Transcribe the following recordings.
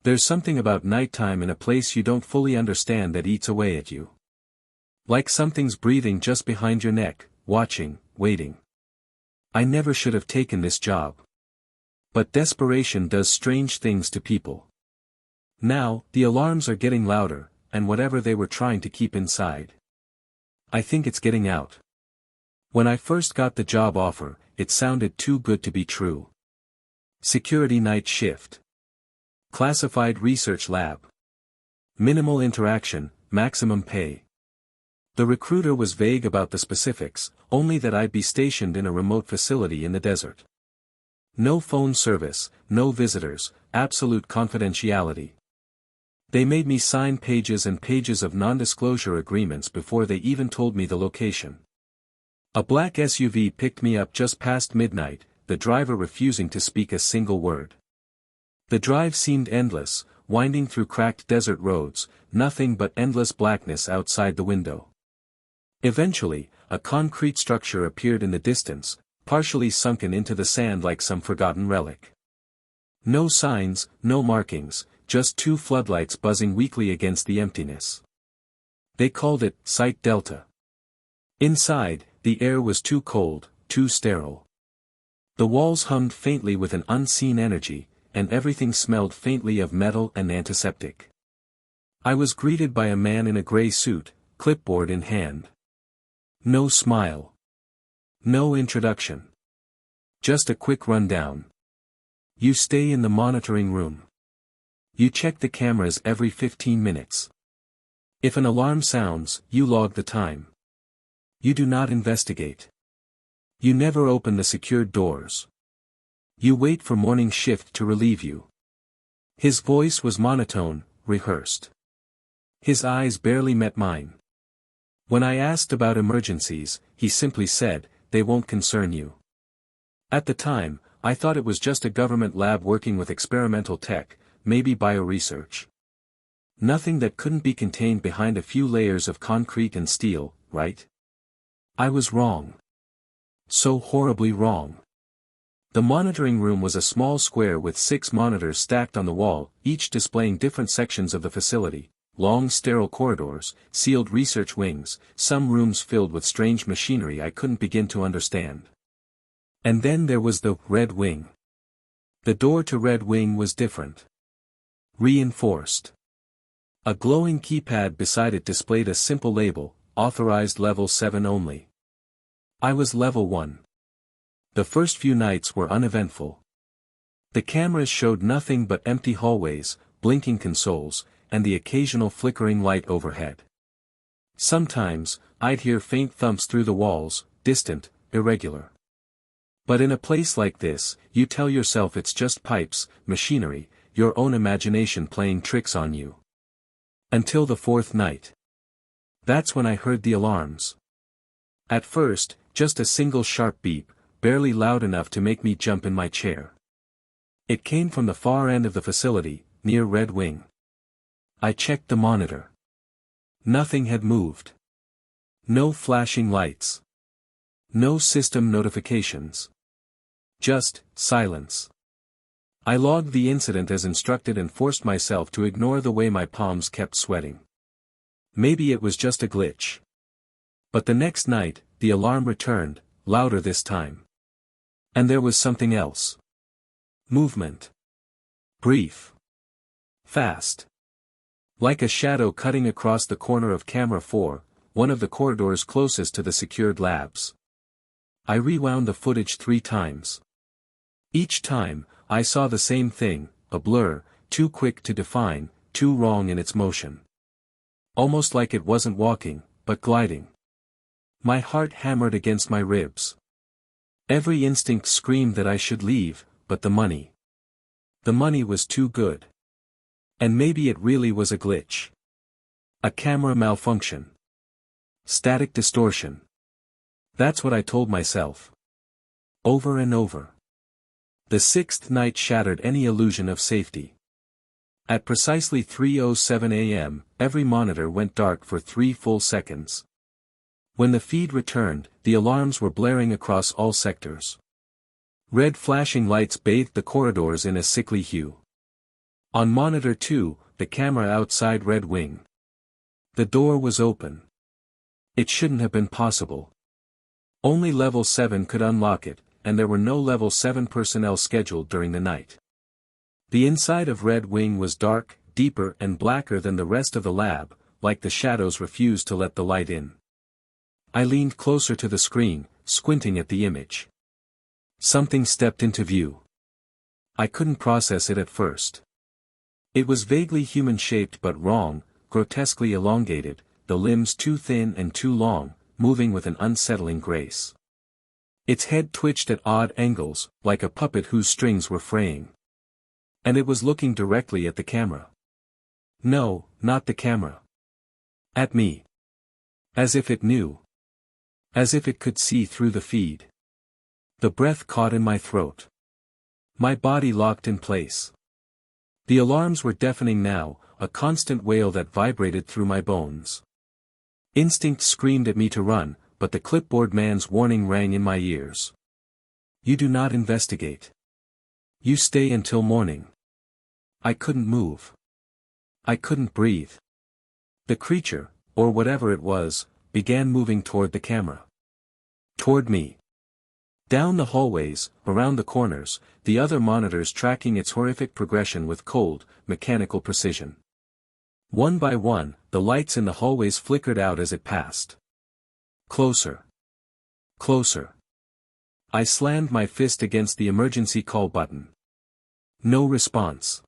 There's something about nighttime in a place you don't fully understand that eats away at you. Like something's breathing just behind your neck, watching, waiting. I never should have taken this job. But desperation does strange things to people. Now, the alarms are getting louder, and whatever they were trying to keep inside, I think it's getting out. When I first got the job offer, it sounded too good to be true. Security night shift. Classified research lab. Minimal interaction, maximum pay. The recruiter was vague about the specifics, only that I'd be stationed in a remote facility in the desert. No phone service, no visitors, absolute confidentiality. They made me sign pages and pages of non-disclosure agreements before they even told me the location. A black SUV picked me up just past midnight, the driver refusing to speak a single word. The drive seemed endless, winding through cracked desert roads, nothing but endless blackness outside the window. Eventually, a concrete structure appeared in the distance, partially sunken into the sand like some forgotten relic. No signs, no markings, just two floodlights buzzing weakly against the emptiness. They called it Site Delta. Inside, the air was too cold, too sterile. The walls hummed faintly with an unseen energy, and everything smelled faintly of metal and antiseptic. I was greeted by a man in a gray suit, clipboard in hand. No smile. No introduction. Just a quick rundown. You stay in the monitoring room. You check the cameras every 15 minutes. If an alarm sounds, you log the time. You do not investigate. You never open the secured doors. You wait for morning shift to relieve you. His voice was monotone, rehearsed. His eyes barely met mine. When I asked about emergencies, he simply said, "They won't concern you." At the time, I thought it was just a government lab working with experimental tech, maybe bioresearch. Nothing that couldn't be contained behind a few layers of concrete and steel, right? I was wrong. So horribly wrong. The monitoring room was a small square with 6 monitors stacked on the wall, each displaying different sections of the facility, long sterile corridors, sealed research wings, some rooms filled with strange machinery I couldn't begin to understand. And then there was the Red Wing. The door to Red Wing was different. Reinforced. A glowing keypad beside it displayed a simple label, authorized level 7 only. I was level 1. The first few nights were uneventful. The cameras showed nothing but empty hallways, blinking consoles, and the occasional flickering light overhead. Sometimes, I'd hear faint thumps through the walls, distant, irregular. But in a place like this, you tell yourself it's just pipes, machinery, your own imagination playing tricks on you. Until the 4th night. That's when I heard the alarms. At first, just a single sharp beep, barely loud enough to make me jump in my chair. It came from the far end of the facility, near Red Wing. I checked the monitor. Nothing had moved. No flashing lights. No system notifications. Just silence. I logged the incident as instructed and forced myself to ignore the way my palms kept sweating. Maybe it was just a glitch. But the next night, the alarm returned, louder this time. And there was something else. Movement. Brief. Fast. Like a shadow cutting across the corner of camera 4, one of the corridors closest to the secured labs. I rewound the footage 3 times. Each time, I saw the same thing, a blur, too quick to define, too wrong in its motion. Almost like it wasn't walking, but gliding. My heart hammered against my ribs. Every instinct screamed that I should leave, but the money. The money was too good. And maybe it really was a glitch. A camera malfunction. Static distortion. That's what I told myself. Over and over. The 6th night shattered any illusion of safety. At precisely 3:07 a.m., every monitor went dark for 3 full seconds. When the feed returned, the alarms were blaring across all sectors. Red flashing lights bathed the corridors in a sickly hue. On monitor 2, the camera outside Red Wing. The door was open. It shouldn't have been possible. Only level 7 could unlock it, and there were no level 7 personnel scheduled during the night. The inside of Red Wing was dark, deeper and blacker than the rest of the lab, like the shadows refused to let the light in. I leaned closer to the screen, squinting at the image. Something stepped into view. I couldn't process it at first. It was vaguely human-shaped but wrong, grotesquely elongated, the limbs too thin and too long, moving with an unsettling grace. Its head twitched at odd angles, like a puppet whose strings were fraying. And it was looking directly at the camera. No, not the camera. At me. As if it knew. As if it could see through the feed. The breath caught in my throat. My body locked in place. The alarms were deafening now, a constant wail that vibrated through my bones. Instinct screamed at me to run, but the clipboard man's warning rang in my ears. You do not investigate. You stay until morning. I couldn't move. I couldn't breathe. The creature, or whatever it was, began moving toward the camera. Toward me. Down the hallways, around the corners, the other monitors tracking its horrific progression with cold, mechanical precision. One by one, the lights in the hallways flickered out as it passed. Closer. Closer. I slammed my fist against the emergency call button. No response.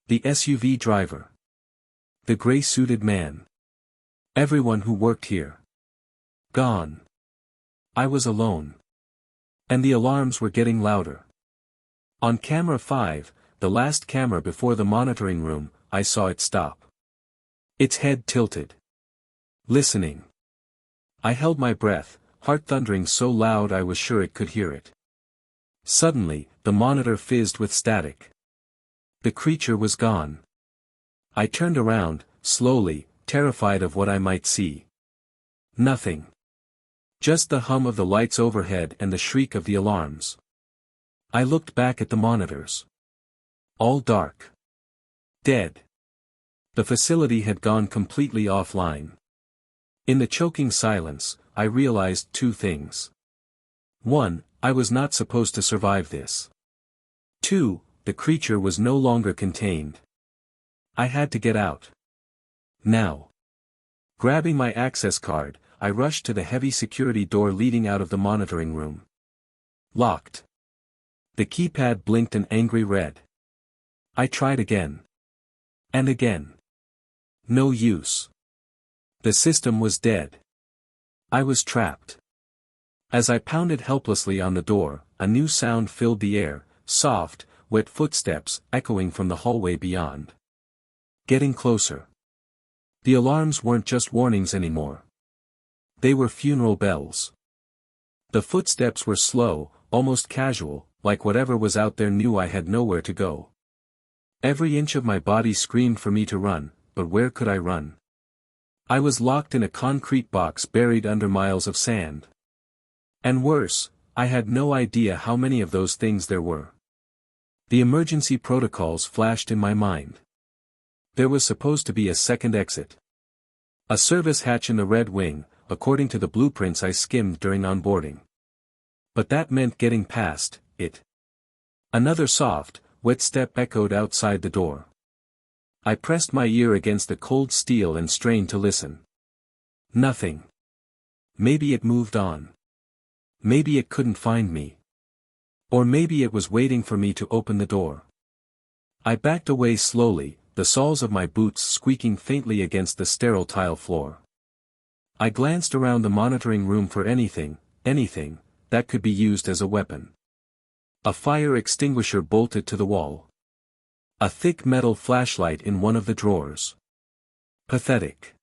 The SUV driver. The gray-suited man. Everyone who worked here. Gone. I was alone. And the alarms were getting louder. On camera 5, the last camera before the monitoring room, I saw it stop. Its head tilted. Listening. I held my breath, heart thundering so loud I was sure it could hear it. Suddenly, the monitor fizzed with static. The creature was gone. I turned around, slowly, terrified of what I might see. Nothing. Just the hum of the lights overhead and the shriek of the alarms. I looked back at the monitors. All dark. Dead. The facility had gone completely offline. In the choking silence, I realized two things. 1, I was not supposed to survive this. 2, the creature was no longer contained. I had to get out. Now. Grabbing my access card, I rushed to the heavy security door leading out of the monitoring room. Locked. The keypad blinked an angry red. I tried again. And again. No use. The system was dead. I was trapped. As I pounded helplessly on the door, a new sound filled the air, soft, wet footsteps echoing from the hallway beyond. Getting closer. The alarms weren't just warnings anymore. They were funeral bells. The footsteps were slow, almost casual, like whatever was out there knew I had nowhere to go. Every inch of my body screamed for me to run, but where could I run? I was locked in a concrete box buried under miles of sand. And worse, I had no idea how many of those things there were. The emergency protocols flashed in my mind. There was supposed to be a second exit. A service hatch in the Red Wing, according to the blueprints I skimmed during onboarding. But that meant getting past it. Another soft, wet step echoed outside the door. I pressed my ear against the cold steel and strained to listen. Nothing. Maybe it moved on. Maybe it couldn't find me. Or maybe it was waiting for me to open the door. I backed away slowly, the soles of my boots squeaking faintly against the sterile tile floor. I glanced around the monitoring room for anything, that could be used as a weapon. A fire extinguisher bolted to the wall. A thick metal flashlight in one of the drawers. Pathetic.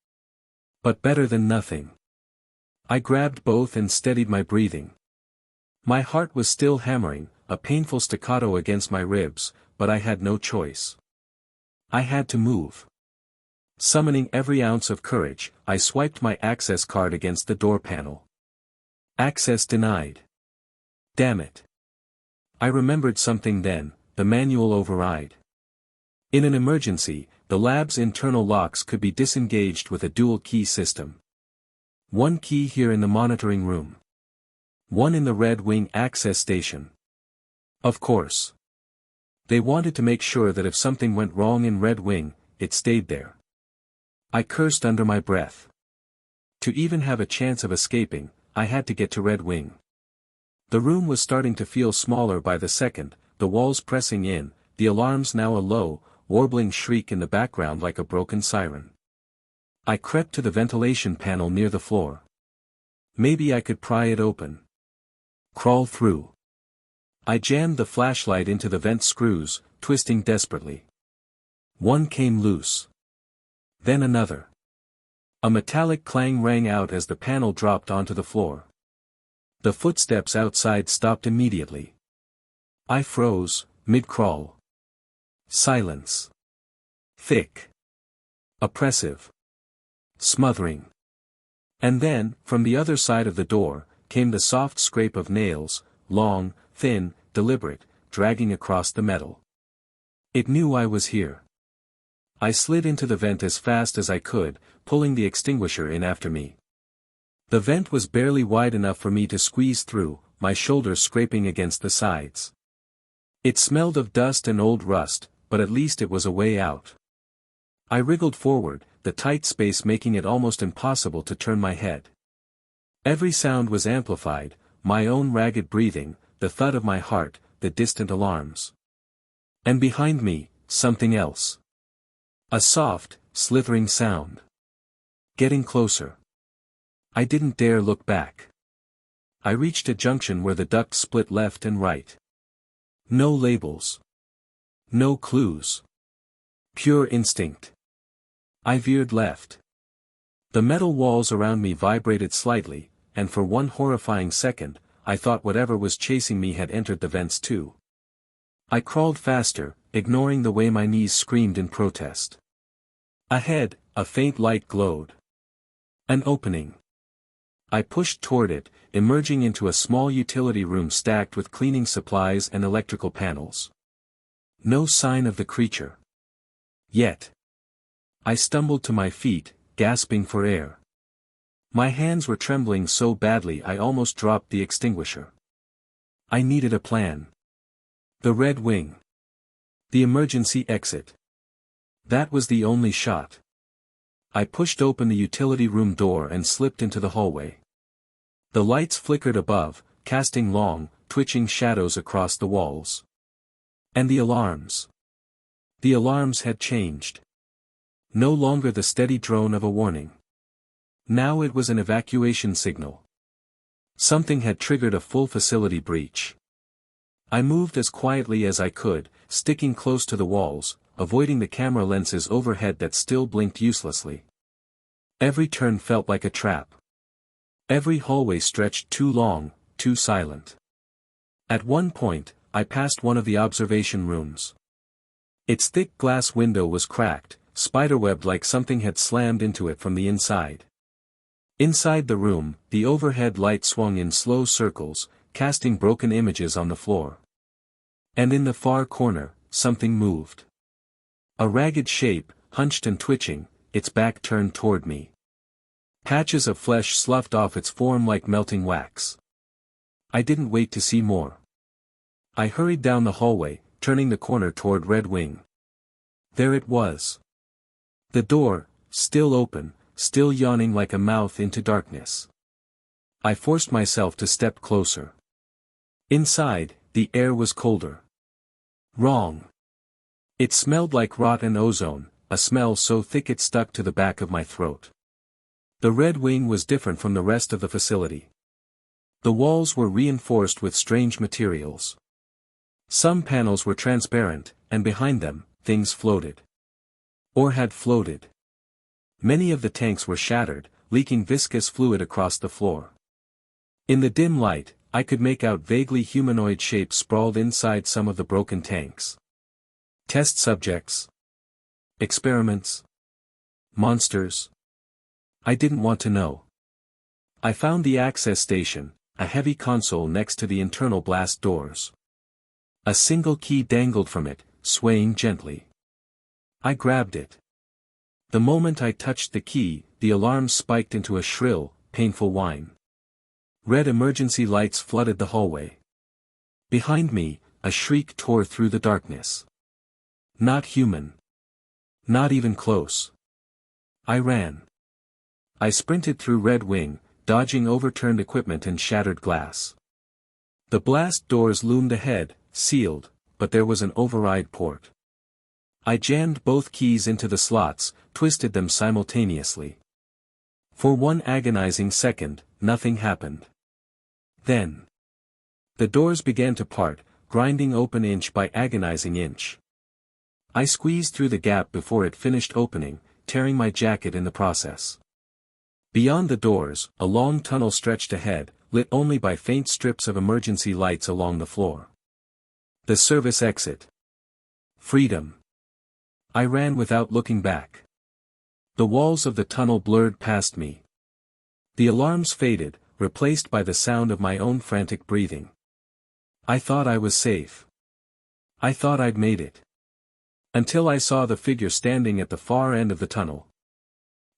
But better than nothing. I grabbed both and steadied my breathing. My heart was still hammering, a painful staccato against my ribs, but I had no choice. I had to move. Summoning every ounce of courage, I swiped my access card against the door panel. Access denied. Damn it. I remembered something then, the manual override. In an emergency, the lab's internal locks could be disengaged with a dual-key system. One key here in the monitoring room. One in the Red Wing access station. Of course. They wanted to make sure that if something went wrong in Red Wing, it stayed there. I cursed under my breath. To even have a chance of escaping, I had to get to Red Wing. The room was starting to feel smaller by the second, the walls pressing in, the alarms now a low, warbling shriek in the background like a broken siren. I crept to the ventilation panel near the floor. Maybe I could pry it open. Crawl through. I jammed the flashlight into the vent screws, twisting desperately. One came loose. Then another. A metallic clang rang out as the panel dropped onto the floor. The footsteps outside stopped immediately. I froze, mid-crawl. Silence. Thick. Oppressive. Smothering. And then, from the other side of the door, came the soft scrape of nails, long, thin, deliberate, dragging across the metal. It knew I was here. I slid into the vent as fast as I could, pulling the extinguisher in after me. The vent was barely wide enough for me to squeeze through, my shoulders scraping against the sides. It smelled of dust and old rust, but at least it was a way out. I wriggled forward, the tight space making it almost impossible to turn my head. Every sound was amplified, my own ragged breathing, the thud of my heart, the distant alarms. And behind me, something else. A soft, slithering sound. Getting closer. I didn't dare look back. I reached a junction where the duct split left and right. No labels. No clues. Pure instinct. I veered left. The metal walls around me vibrated slightly, and for one horrifying second, I thought whatever was chasing me had entered the vents too. I crawled faster, ignoring the way my knees screamed in protest. Ahead, a faint light glowed. An opening. I pushed toward it, emerging into a small utility room stacked with cleaning supplies and electrical panels. No sign of the creature. Yet. I stumbled to my feet, gasping for air. My hands were trembling so badly I almost dropped the extinguisher. I needed a plan. The Red Wing. The emergency exit. That was the only shot. I pushed open the utility room door and slipped into the hallway. The lights flickered above, casting long, twitching shadows across the walls. And the alarms. The alarms had changed. No longer the steady drone of a warning. Now it was an evacuation signal. Something had triggered a full facility breach. I moved as quietly as I could, sticking close to the walls, avoiding the camera lenses overhead that still blinked uselessly. Every turn felt like a trap. Every hallway stretched too long, too silent. At one point, I passed one of the observation rooms. Its thick glass window was cracked, spiderwebbed like something had slammed into it from the inside. Inside the room, the overhead light swung in slow circles, casting broken images on the floor. And in the far corner, something moved. A ragged shape, hunched and twitching, its back turned toward me. Patches of flesh sloughed off its form like melting wax. I didn't wait to see more. I hurried down the hallway, turning the corner toward Red Wing. There it was. The door, still open, still yawning like a mouth into darkness. I forced myself to step closer. Inside, the air was colder. Wrong. It smelled like rot and ozone, a smell so thick it stuck to the back of my throat. The Red Wing was different from the rest of the facility. The walls were reinforced with strange materials. Some panels were transparent, and behind them, things floated. Or had floated. Many of the tanks were shattered, leaking viscous fluid across the floor. In the dim light, I could make out vaguely humanoid shapes sprawled inside some of the broken tanks. Test subjects. Experiments. Monsters. I didn't want to know. I found the access station, a heavy console next to the internal blast doors. A single key dangled from it, swaying gently. I grabbed it. The moment I touched the key, the alarm spiked into a shrill, painful whine. Red emergency lights flooded the hallway. Behind me, a shriek tore through the darkness. Not human. Not even close. I ran. I sprinted through Red Wing, dodging overturned equipment and shattered glass. The blast doors loomed ahead, sealed, but there was an override port. I jammed both keys into the slots, twisted them simultaneously. For one agonizing second, nothing happened. Then, the doors began to part, grinding open inch by agonizing inch. I squeezed through the gap before it finished opening, tearing my jacket in the process. Beyond the doors, a long tunnel stretched ahead, lit only by faint strips of emergency lights along the floor. The service exit. Freedom. I ran without looking back. The walls of the tunnel blurred past me. The alarms faded, replaced by the sound of my own frantic breathing. I thought I was safe. I thought I'd made it. Until I saw the figure standing at the far end of the tunnel.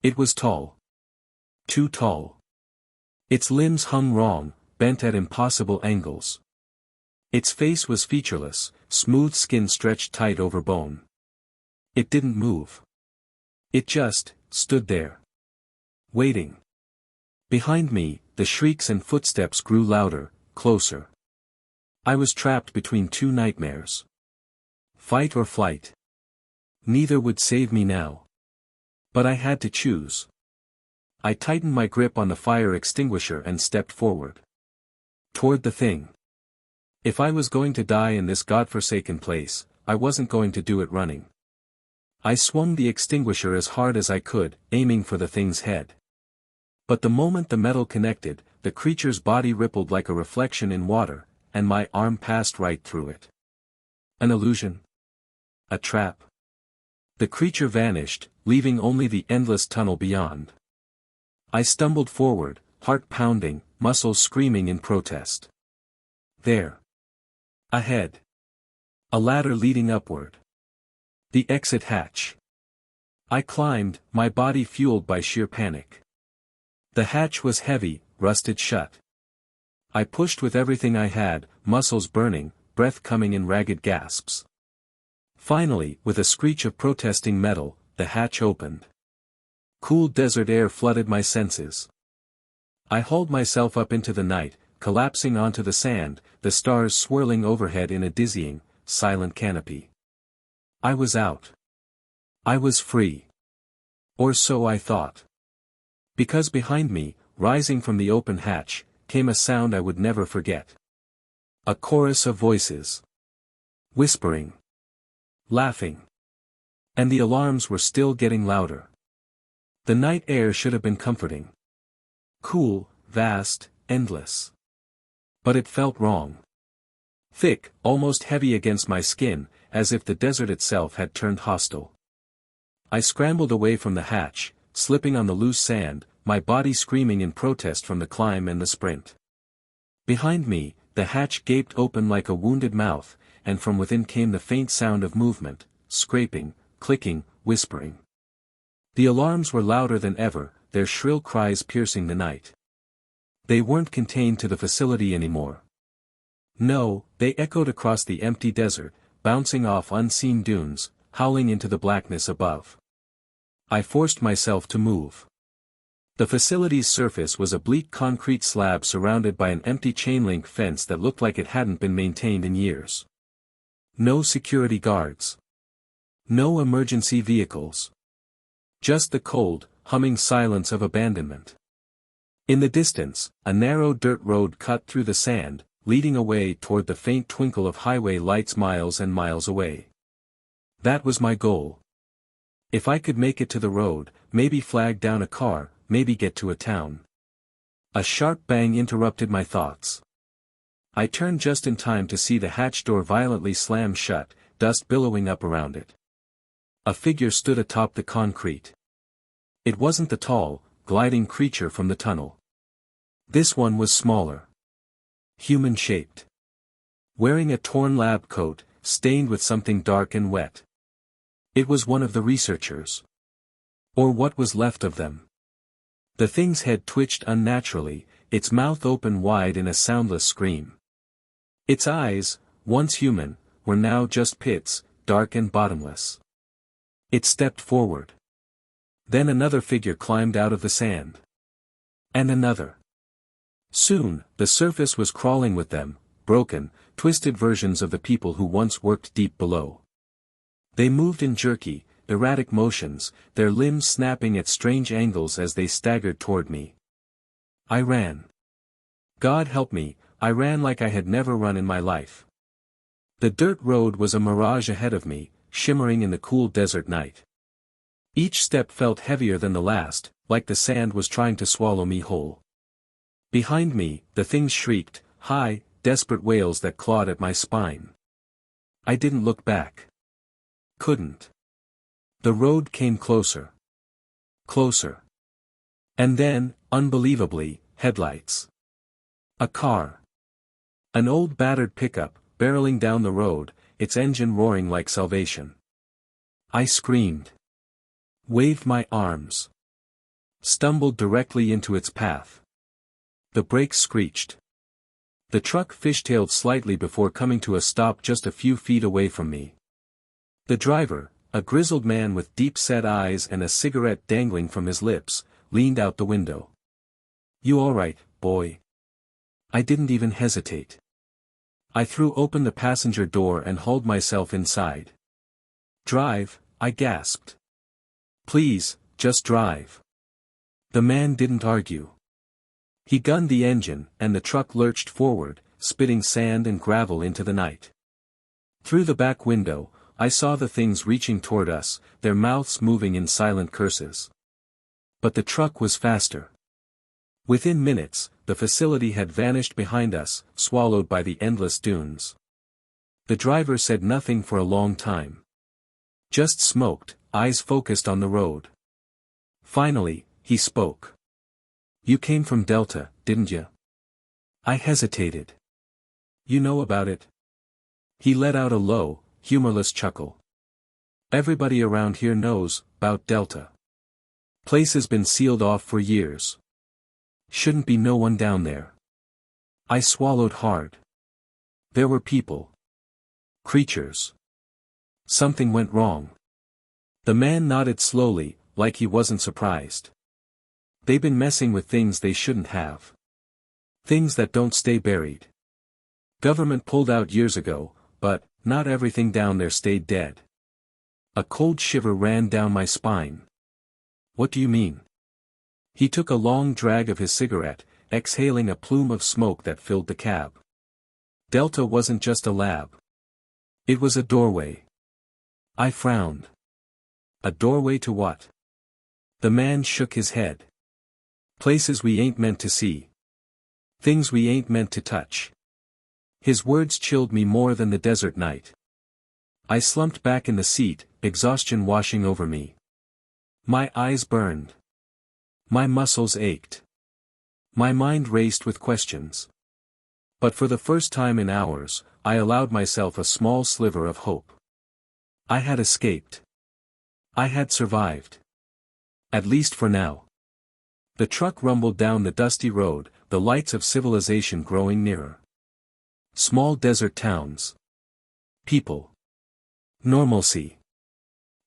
It was tall. Too tall. Its limbs hung wrong, bent at impossible angles. Its face was featureless, smooth skin stretched tight over bone. It didn't move. It just stood there. Waiting. Behind me, the shrieks and footsteps grew louder, closer. I was trapped between two nightmares. Fight or flight. Neither would save me now. But I had to choose. I tightened my grip on the fire extinguisher and stepped forward. Toward the thing. If I was going to die in this godforsaken place, I wasn't going to do it running. I swung the extinguisher as hard as I could, aiming for the thing's head. But the moment the metal connected, the creature's body rippled like a reflection in water, and my arm passed right through it. An illusion? A trap? The creature vanished, leaving only the endless tunnel beyond. I stumbled forward, heart pounding, muscles screaming in protest. There. Ahead. A ladder leading upward. The exit hatch. I climbed, my body fueled by sheer panic. The hatch was heavy, rusted shut. I pushed with everything I had, muscles burning, breath coming in ragged gasps. Finally, with a screech of protesting metal, the hatch opened. Cool desert air flooded my senses. I hauled myself up into the night, collapsing onto the sand, the stars swirling overhead in a dizzying, silent canopy. I was out. I was free. Or so I thought. Because behind me, rising from the open hatch, came a sound I would never forget. A chorus of voices. Whispering. Laughing. And the alarms were still getting louder. The night air should have been comforting. Cool, vast, endless. But it felt wrong. Thick, almost heavy against my skin, as if the desert itself had turned hostile. I scrambled away from the hatch, slipping on the loose sand, my body screaming in protest from the climb and the sprint. Behind me, the hatch gaped open like a wounded mouth, and from within came the faint sound of movement, scraping, clicking, whispering. The alarms were louder than ever, their shrill cries piercing the night. They weren't contained to the facility anymore. No, they echoed across the empty desert, bouncing off unseen dunes, howling into the blackness above. I forced myself to move. The facility's surface was a bleak concrete slab surrounded by an empty chain-link fence that looked like it hadn't been maintained in years. No security guards. No emergency vehicles. Just the cold, humming silence of abandonment. In the distance, a narrow dirt road cut through the sand, leading away toward the faint twinkle of highway lights miles and miles away. That was my goal. If I could make it to the road, maybe flag down a car, maybe get to a town. A sharp bang interrupted my thoughts. I turned just in time to see the hatch door violently slam shut, dust billowing up around it. A figure stood atop the concrete. It wasn't the tall, gliding creature from the tunnel. This one was smaller. Human-shaped. Wearing a torn lab coat, stained with something dark and wet. It was one of the researchers. Or what was left of them. The thing's head twitched unnaturally, its mouth open wide in a soundless scream. Its eyes, once human, were now just pits, dark and bottomless. It stepped forward. Then another figure climbed out of the sand. And another. Soon, the surface was crawling with them, broken, twisted versions of the people who once worked deep below. They moved in jerky, erratic motions, their limbs snapping at strange angles as they staggered toward me. I ran. God help me, I ran like I had never run in my life. The dirt road was a mirage ahead of me, shimmering in the cool desert night. Each step felt heavier than the last, like the sand was trying to swallow me whole. Behind me, the things shrieked, high, desperate wails that clawed at my spine. I didn't look back. Couldn't. The road came closer. Closer. And then, unbelievably, headlights. A car. An old battered pickup, barreling down the road, its engine roaring like salvation. I screamed. Waved my arms. Stumbled directly into its path. The brakes screeched. The truck fishtailed slightly before coming to a stop just a few feet away from me. The driver, a grizzled man with deep-set eyes and a cigarette dangling from his lips, leaned out the window. "You all right, boy?" I didn't even hesitate. I threw open the passenger door and hauled myself inside. "Drive," I gasped. "Please, just drive." The man didn't argue. He gunned the engine, and the truck lurched forward, spitting sand and gravel into the night. Through the back window, I saw the things reaching toward us, their mouths moving in silent curses. But the truck was faster. Within minutes, the facility had vanished behind us, swallowed by the endless dunes. The driver said nothing for a long time. Just smoked, eyes focused on the road. Finally, he spoke. "You came from Delta, didn't you?" I hesitated. "You know about it?" He let out a low, humorless chuckle. "Everybody around here knows about Delta. Place has been sealed off for years. Shouldn't be no one down there." I swallowed hard. There were people. Creatures. Something went wrong. The man nodded slowly, like he wasn't surprised. "They've been messing with things they shouldn't have. Things that don't stay buried. Government pulled out years ago, but not everything down there stayed dead." A cold shiver ran down my spine. "What do you mean?" He took a long drag of his cigarette, exhaling a plume of smoke that filled the cab. "Delta wasn't just a lab. It was a doorway." I frowned. "A doorway to what?" The man shook his head. "Places we ain't meant to see. Things we ain't meant to touch." His words chilled me more than the desert night. I slumped back in the seat, exhaustion washing over me. My eyes burned. My muscles ached. My mind raced with questions. But for the first time in hours, I allowed myself a small sliver of hope. I had escaped. I had survived. At least for now. The truck rumbled down the dusty road, the lights of civilization growing nearer. Small desert towns. People. Normalcy.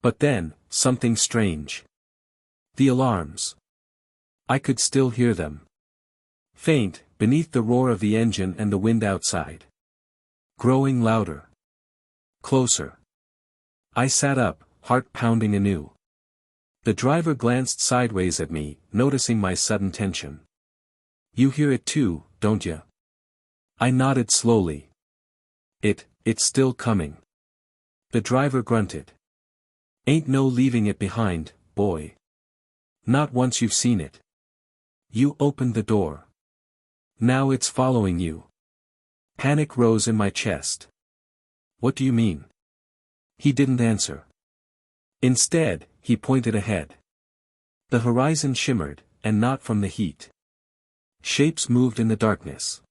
But then, something strange. The alarms. I could still hear them. Faint, beneath the roar of the engine and the wind outside. Growing louder. Closer. I sat up, heart pounding anew. The driver glanced sideways at me, noticing my sudden tension. "You hear it too, don't you?" I nodded slowly. It's still coming." The driver grunted. "Ain't no leaving it behind, boy. Not once you've seen it. You opened the door. Now it's following you." Panic rose in my chest. "What do you mean?" He didn't answer. Instead, he pointed ahead. The horizon shimmered, and not from the heat. Shapes moved in the darkness.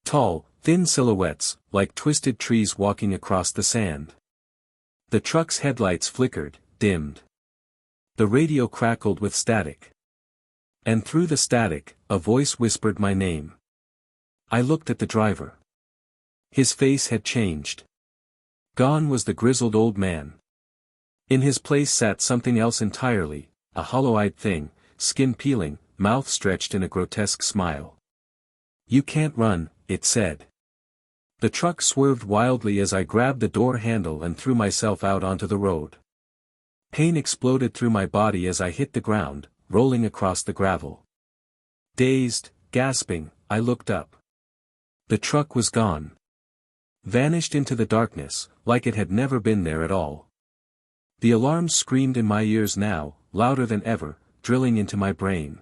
Tall, thin silhouettes, like twisted trees walking across the sand. The truck's headlights flickered, dimmed. The radio crackled with static. And through the static, a voice whispered my name. I looked at the driver. His face had changed. Gone was the grizzled old man. In his place sat something else entirely, a hollow-eyed thing, skin peeling, mouth stretched in a grotesque smile. "You can't run," it said. The truck swerved wildly as I grabbed the door handle and threw myself out onto the road. Pain exploded through my body as I hit the ground, rolling across the gravel. Dazed, gasping, I looked up. The truck was gone. Vanished into the darkness, like it had never been there at all. The alarms screamed in my ears now, louder than ever, drilling into my brain.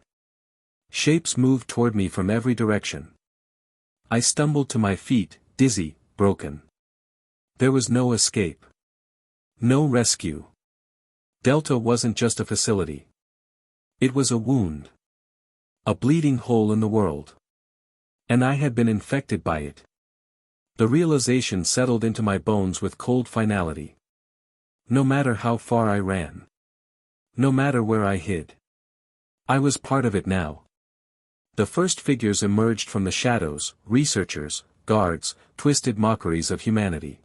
Shapes moved toward me from every direction. I stumbled to my feet, dizzy, broken. There was no escape. No rescue. Delta wasn't just a facility. It was a wound. A bleeding hole in the world. And I had been infected by it. The realization settled into my bones with cold finality. No matter how far I ran. No matter where I hid. I was part of it now. The first figures emerged from the shadows, researchers, guards, twisted mockeries of humanity.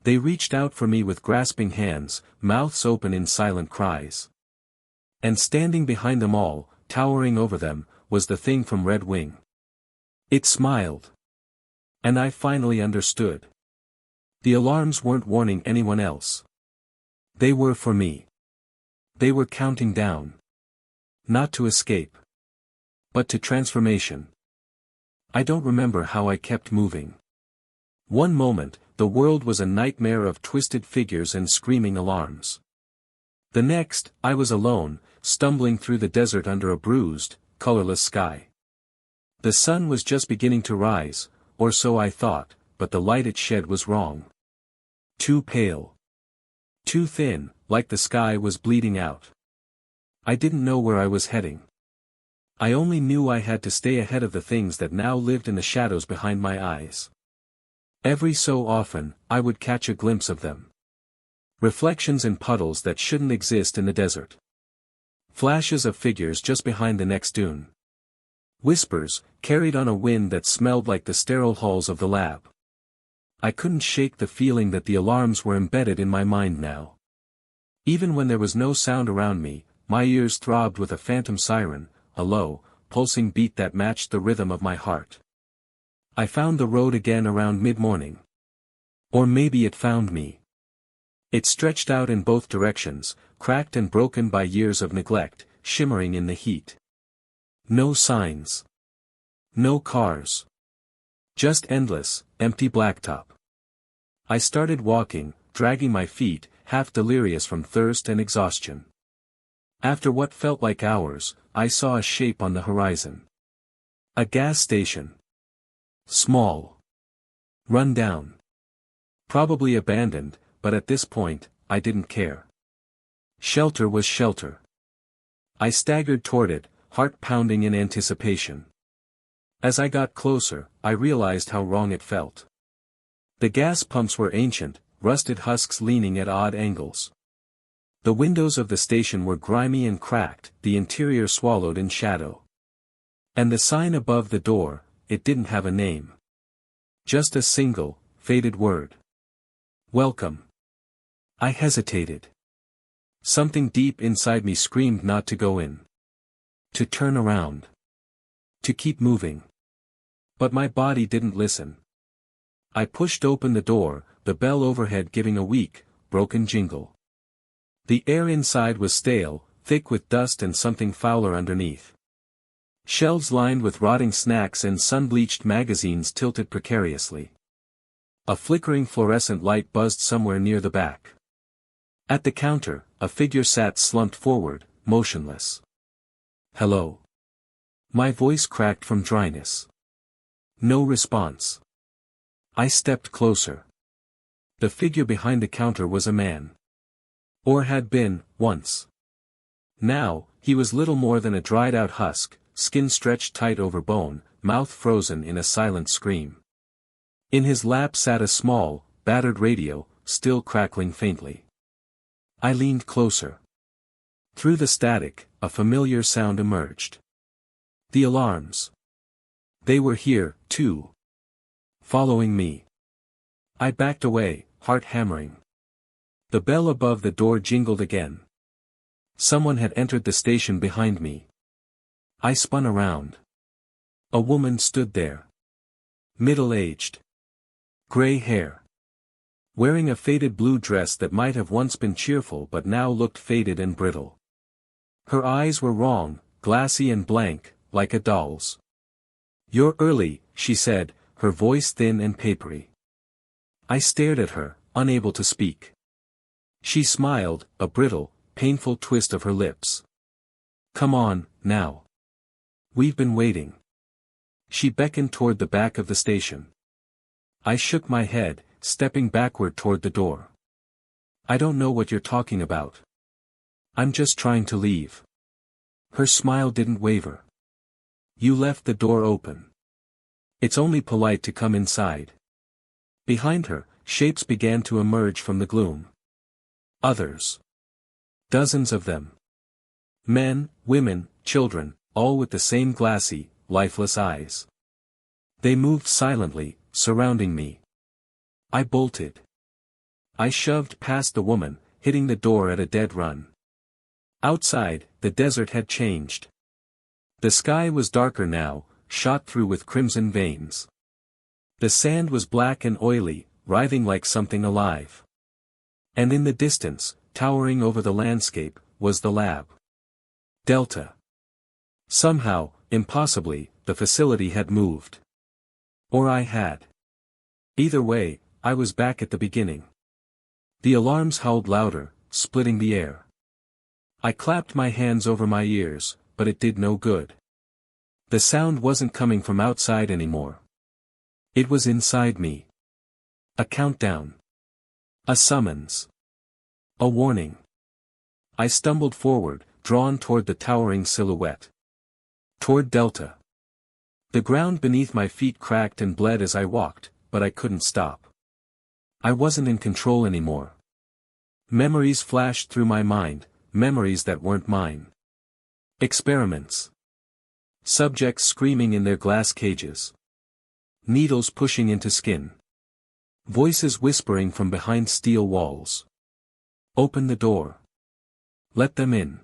They reached out for me with grasping hands, mouths open in silent cries. And standing behind them all, towering over them, was the thing from Red Wing. It smiled. And I finally understood. The alarms weren't warning anyone else. They were for me. They were counting down. Not to escape. But to transformation. I don't remember how I kept moving. One moment, the world was a nightmare of twisted figures and screaming alarms. The next, I was alone, stumbling through the desert under a bruised, colorless sky. The sun was just beginning to rise, or so I thought, but the light it shed was wrong. Too pale. Too thin, like the sky was bleeding out. I didn't know where I was heading. I only knew I had to stay ahead of the things that now lived in the shadows behind my eyes. Every so often, I would catch a glimpse of them. Reflections in puddles that shouldn't exist in the desert. Flashes of figures just behind the next dune. Whispers, carried on a wind that smelled like the sterile halls of the lab. I couldn't shake the feeling that the alarms were embedded in my mind now. Even when there was no sound around me, my ears throbbed with a phantom siren, a low, pulsing beat that matched the rhythm of my heart. I found the road again around mid-morning. Or maybe it found me. It stretched out in both directions, cracked and broken by years of neglect, shimmering in the heat. No signs. No cars. Just endless, empty blacktop. I started walking, dragging my feet, half delirious from thirst and exhaustion. After what felt like hours, I saw a shape on the horizon. A gas station. Small. Run down. Probably abandoned, but at this point, I didn't care. Shelter was shelter. I staggered toward it, heart pounding in anticipation. As I got closer, I realized how wrong it felt. The gas pumps were ancient, rusted husks leaning at odd angles. The windows of the station were grimy and cracked, the interior swallowed in shadow. And the sign above the door, it didn't have a name. Just a single, faded word. Welcome. I hesitated. Something deep inside me screamed not to go in. To turn around. To keep moving. But my body didn't listen. I pushed open the door, the bell overhead giving a weak, broken jingle. The air inside was stale, thick with dust and something fouler underneath. Shelves lined with rotting snacks and sun-bleached magazines tilted precariously. A flickering fluorescent light buzzed somewhere near the back. At the counter, a figure sat slumped forward, motionless. Hello. My voice cracked from dryness. No response. I stepped closer. The figure behind the counter was a man. Or had been, once. Now, he was little more than a dried-out husk, skin stretched tight over bone, mouth frozen in a silent scream. In his lap sat a small, battered radio, still crackling faintly. I leaned closer. Through the static, a familiar sound emerged. The alarms. They were here, too. Following me. I backed away, heart hammering. The bell above the door jingled again. Someone had entered the station behind me. I spun around. A woman stood there. Middle-aged. Gray hair. Wearing a faded blue dress that might have once been cheerful but now looked faded and brittle. Her eyes were wrong, glassy and blank, like a doll's. "You're early," she said, her voice thin and papery. I stared at her, unable to speak. She smiled, a brittle, painful twist of her lips. "Come on, now. We've been waiting." She beckoned toward the back of the station. I shook my head, stepping backward toward the door. "I don't know what you're talking about. I'm just trying to leave." Her smile didn't waver. "You left the door open. It's only polite to come inside." Behind her, shapes began to emerge from the gloom. Others. Dozens of them. Men, women, children, all with the same glassy, lifeless eyes. They moved silently, surrounding me. I bolted. I shoved past the woman, hitting the door at a dead run. Outside, the desert had changed. The sky was darker now, shot through with crimson veins. The sand was black and oily, writhing like something alive. And in the distance, towering over the landscape, was the lab. Delta. Somehow, impossibly, the facility had moved. Or I had. Either way, I was back at the beginning. The alarms howled louder, splitting the air. I clapped my hands over my ears, but it did no good. The sound wasn't coming from outside anymore. It was inside me. A countdown. A summons. A warning. I stumbled forward, drawn toward the towering silhouette. Toward Delta. The ground beneath my feet cracked and bled as I walked, but I couldn't stop. I wasn't in control anymore. Memories flashed through my mind, memories that weren't mine. Experiments. Subjects screaming in their glass cages. Needles pushing into skin. Voices whispering from behind steel walls. "Open the door. Let them in."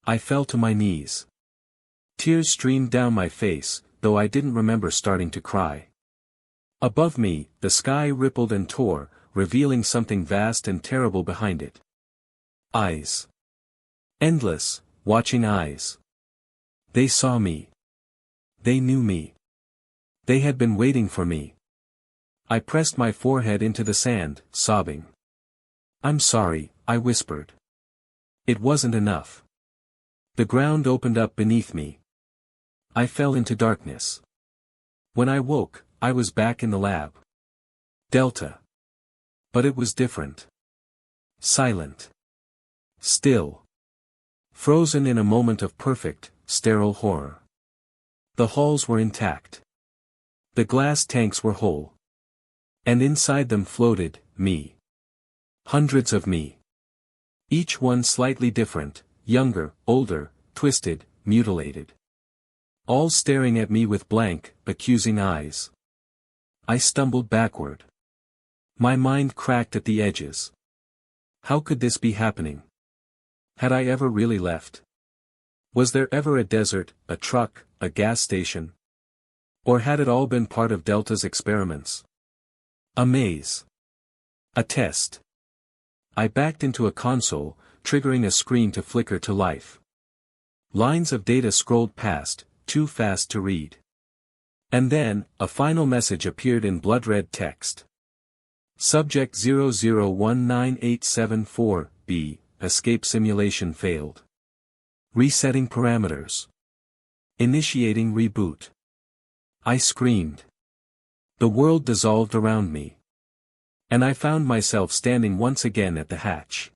I fell to my knees. Tears streamed down my face, though I didn't remember starting to cry. Above me, the sky rippled and tore, revealing something vast and terrible behind it. Eyes. Endless, watching eyes. They saw me. They knew me. They had been waiting for me. I pressed my forehead into the sand, sobbing. "I'm sorry," I whispered. It wasn't enough. The ground opened up beneath me. I fell into darkness. When I woke, I was back in the lab. Delta. But it was different. Silent. Still. Frozen in a moment of perfect, sterile horror. The halls were intact. The glass tanks were whole. And inside them floated, me. Hundreds of me. Each one slightly different, younger, older, twisted, mutilated. All staring at me with blank, accusing eyes. I stumbled backward. My mind cracked at the edges. How could this be happening? Had I ever really left? Was there ever a desert, a truck, a gas station? Or had it all been part of Delta's experiments? A maze. A test. I backed into a console, triggering a screen to flicker to life. Lines of data scrolled past, too fast to read. And then, a final message appeared in blood-red text. Subject 00198774B, escape simulation failed. Resetting parameters. Initiating reboot. I screamed. The world dissolved around me. And I found myself standing once again at the hatch.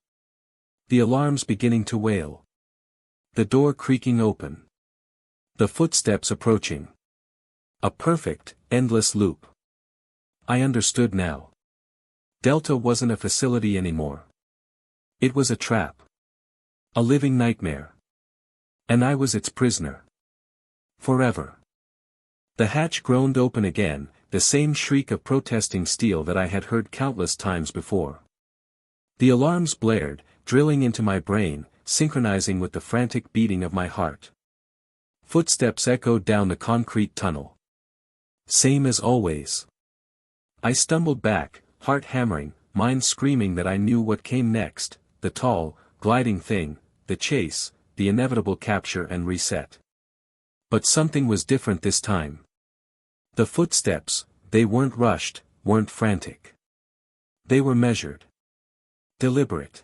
The alarms beginning to wail. The door creaking open. The footsteps approaching. A perfect, endless loop. I understood now. Delta wasn't a facility anymore. It was a trap. A living nightmare. And I was its prisoner. Forever. The hatch groaned open again, the same shriek of protesting steel that I had heard countless times before. The alarms blared, drilling into my brain, synchronizing with the frantic beating of my heart. Footsteps echoed down the concrete tunnel. Same as always. I stumbled back, heart hammering, mind screaming that I knew what came next, the tall, gliding thing, the chase, the inevitable capture and reset. But something was different this time. The footsteps, they weren't rushed, weren't frantic. They were measured. Deliberate.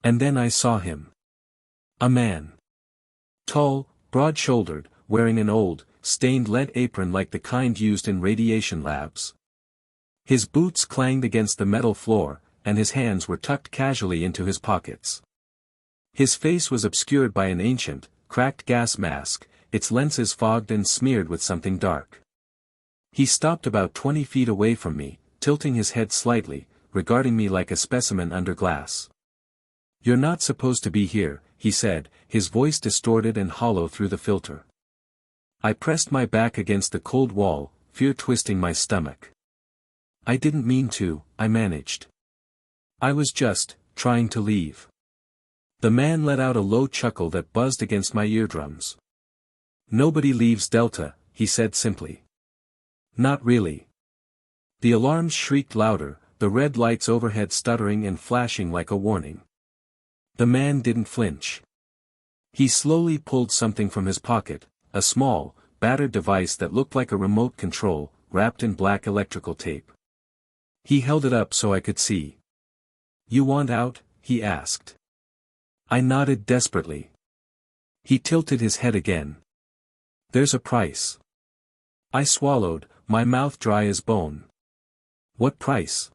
And then I saw him. A man. Tall, broad-shouldered, wearing an old, stained lead apron like the kind used in radiation labs. His boots clanged against the metal floor, and his hands were tucked casually into his pockets. His face was obscured by an ancient, cracked gas mask, its lenses fogged and smeared with something dark. He stopped about 20 feet away from me, tilting his head slightly, regarding me like a specimen under glass. "You're not supposed to be here," he said, his voice distorted and hollow through the filter. I pressed my back against the cold wall, fear twisting my stomach. I didn't mean to, I managed. I was just, trying to leave. The man let out a low chuckle that buzzed against my eardrums. "Nobody leaves Delta," he said simply. "Not really." The alarms shrieked louder, the red lights overhead stuttering and flashing like a warning. The man didn't flinch. He slowly pulled something from his pocket, a small, battered device that looked like a remote control, wrapped in black electrical tape. He held it up so I could see. "You want out?" he asked. I nodded desperately. He tilted his head again. "There's a price." I swallowed, my mouth dry as bone. "What price?"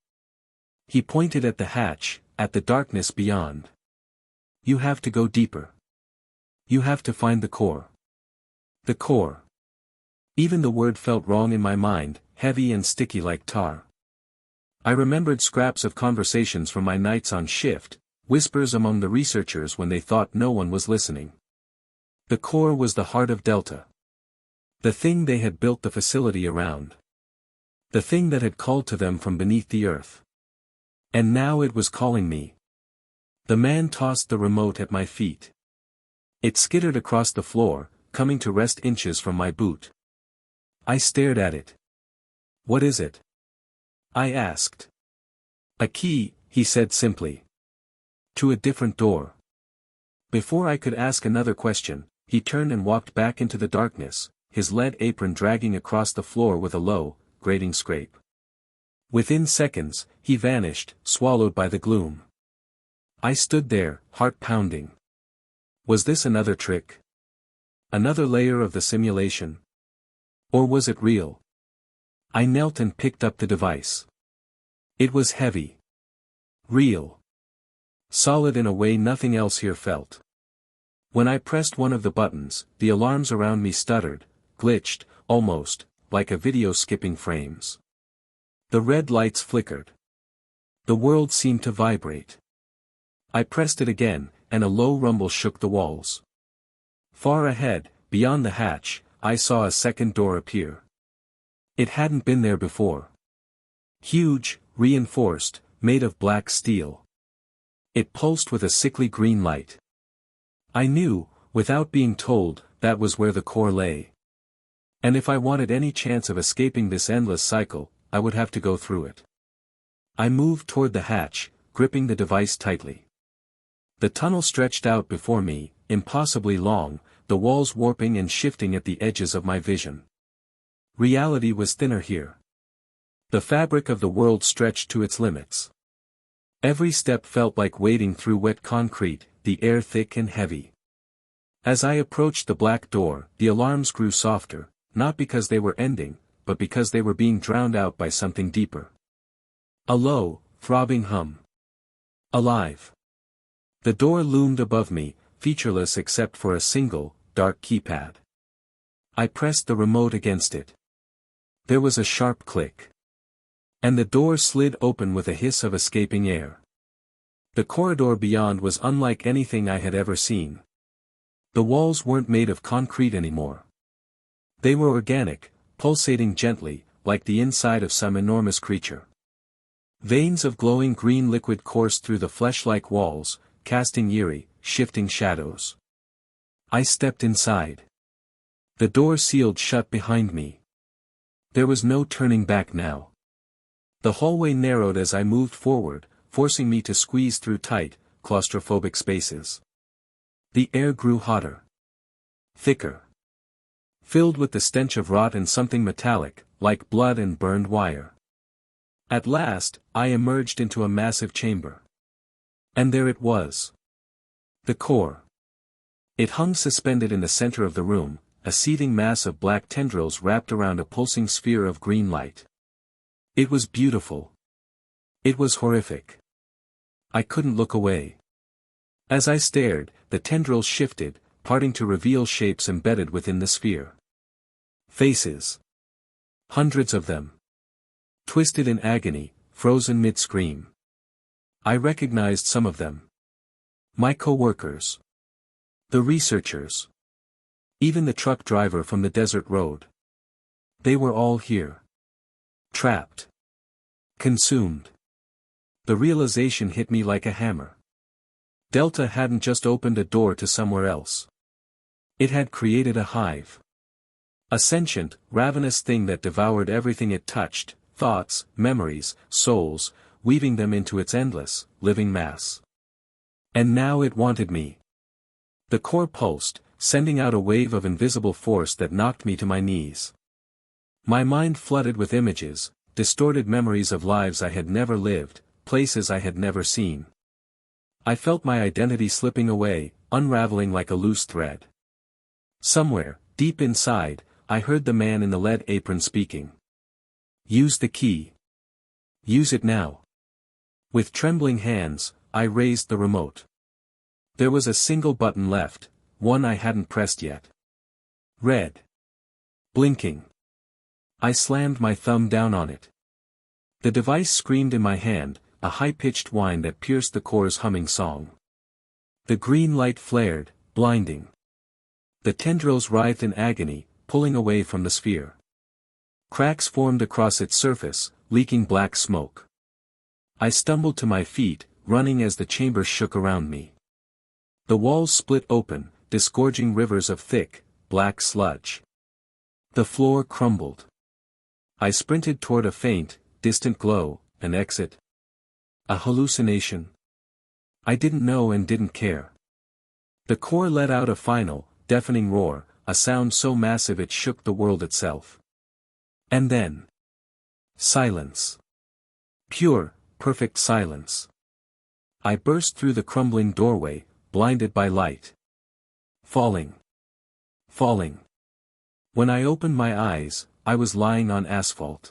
He pointed at the hatch, at the darkness beyond. "You have to go deeper. You have to find the core." The core. Even the word felt wrong in my mind, heavy and sticky like tar. I remembered scraps of conversations from my nights on shift, whispers among the researchers when they thought no one was listening. The core was the heart of Delta. The thing they had built the facility around. The thing that had called to them from beneath the earth. And now it was calling me. The man tossed the remote at my feet. It skittered across the floor, coming to rest inches from my boot. I stared at it. "What is it?" I asked. "A key," he said simply. "To a different door." Before I could ask another question, he turned and walked back into the darkness, his lead apron dragging across the floor with a low, grating scrape. Within seconds, he vanished, swallowed by the gloom. I stood there, heart pounding. Was this another trick? Another layer of the simulation? Or was it real? I knelt and picked up the device. It was heavy. Real. Solid in a way nothing else here felt. When I pressed one of the buttons, the alarms around me stuttered, glitched, almost, like a video skipping frames. The red lights flickered. The world seemed to vibrate. I pressed it again, and a low rumble shook the walls. Far ahead, beyond the hatch, I saw a second door appear. It hadn't been there before. Huge, reinforced, made of black steel. It pulsed with a sickly green light. I knew, without being told, that was where the core lay. And if I wanted any chance of escaping this endless cycle, I would have to go through it. I moved toward the hatch, gripping the device tightly. The tunnel stretched out before me, impossibly long, the walls warping and shifting at the edges of my vision. Reality was thinner here. The fabric of the world stretched to its limits. Every step felt like wading through wet concrete, the air thick and heavy. As I approached the black door, the alarms grew softer, not because they were ending, but because they were being drowned out by something deeper. A low, throbbing hum. Alive. The door loomed above me, featureless except for a single, dark keypad. I pressed the remote against it. There was a sharp click. And the door slid open with a hiss of escaping air. The corridor beyond was unlike anything I had ever seen. The walls weren't made of concrete anymore. They were organic, pulsating gently, like the inside of some enormous creature. Veins of glowing green liquid coursed through the flesh-like walls, casting eerie, shifting shadows. I stepped inside. The door sealed shut behind me. There was no turning back now. The hallway narrowed as I moved forward, forcing me to squeeze through tight, claustrophobic spaces. The air grew hotter. Thicker. Filled with the stench of rot and something metallic, like blood and burned wire. At last, I emerged into a massive chamber. And there it was. The core. It hung suspended in the center of the room, a seething mass of black tendrils wrapped around a pulsing sphere of green light. It was beautiful. It was horrific. I couldn't look away. As I stared, the tendrils shifted, parting to reveal shapes embedded within the sphere. Faces. Hundreds of them. Twisted in agony, frozen mid-scream. I recognized some of them. My co-workers. The researchers. Even the truck driver from the desert road. They were all here. Trapped. Consumed. The realization hit me like a hammer. Delta hadn't just opened a door to somewhere else. It had created a hive. A sentient, ravenous thing that devoured everything it touched, thoughts, memories, souls, weaving them into its endless, living mass. And now it wanted me. The core pulsed, sending out a wave of invisible force that knocked me to my knees. My mind flooded with images, distorted memories of lives I had never lived, places I had never seen. I felt my identity slipping away, unraveling like a loose thread. Somewhere, deep inside, I heard the man in the lead apron speaking. Use the key. Use it now. With trembling hands, I raised the remote. There was a single button left, one I hadn't pressed yet. Red. Blinking. I slammed my thumb down on it. The device screamed in my hand, a high-pitched whine that pierced the core's humming song. The green light flared, blinding. The tendrils writhed in agony, pulling away from the sphere. Cracks formed across its surface, leaking black smoke. I stumbled to my feet, running as the chamber shook around me. The walls split open, disgorging rivers of thick, black sludge. The floor crumbled. I sprinted toward a faint, distant glow, an exit. A hallucination? I didn't know and didn't care. The core let out a final, deafening roar, a sound so massive it shook the world itself. And then. Silence. Pure, perfect silence. I burst through the crumbling doorway, blinded by light. Falling. Falling. When I opened my eyes, I was lying on asphalt.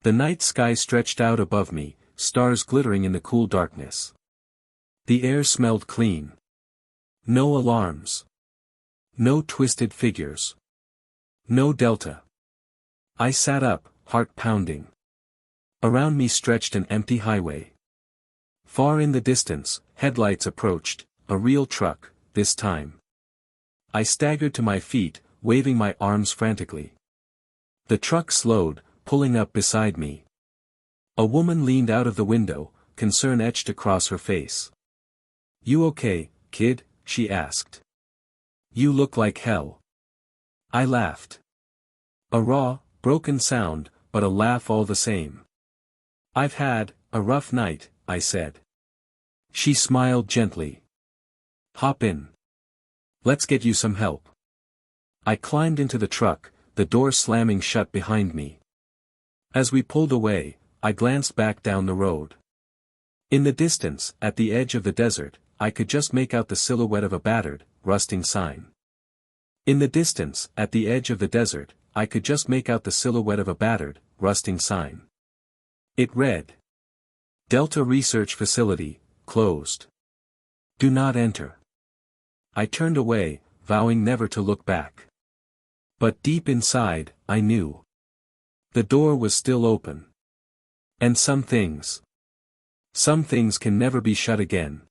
The night sky stretched out above me, stars glittering in the cool darkness. The air smelled clean. No alarms. No twisted figures. No Delta. I sat up, heart pounding. Around me stretched an empty highway. Far in the distance, headlights approached, a real truck, this time. I staggered to my feet, waving my arms frantically. The truck slowed, pulling up beside me. A woman leaned out of the window, concern etched across her face. "You okay, kid?" she asked. "You look like hell." I laughed. A raw, broken sound, but a laugh all the same. "I've had a rough night," I said. She smiled gently. "Hop in. Let's get you some help." I climbed into the truck, the door slamming shut behind me. As we pulled away, I glanced back down the road. In the distance, at the edge of the desert, I could just make out the silhouette of a battered, rusting sign. In the distance, at the edge of the desert, I could just make out the silhouette of a battered, rusting sign. It read. Delta Research Facility, closed. Do not enter. I turned away, vowing never to look back. But deep inside, I knew. The door was still open. And some things can never be shut again.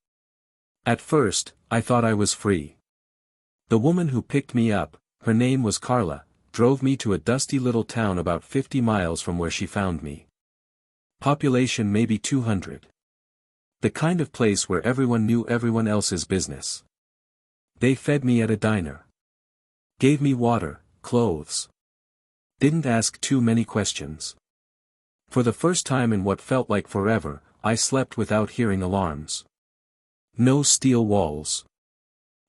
At first, I thought I was free. The woman who picked me up, her name was Carla, drove me to a dusty little town about 50 miles from where she found me. Population maybe 200. The kind of place where everyone knew everyone else's business. They fed me at a diner. Gave me water, clothes. Didn't ask too many questions. For the first time in what felt like forever, I slept without hearing alarms. No steel walls.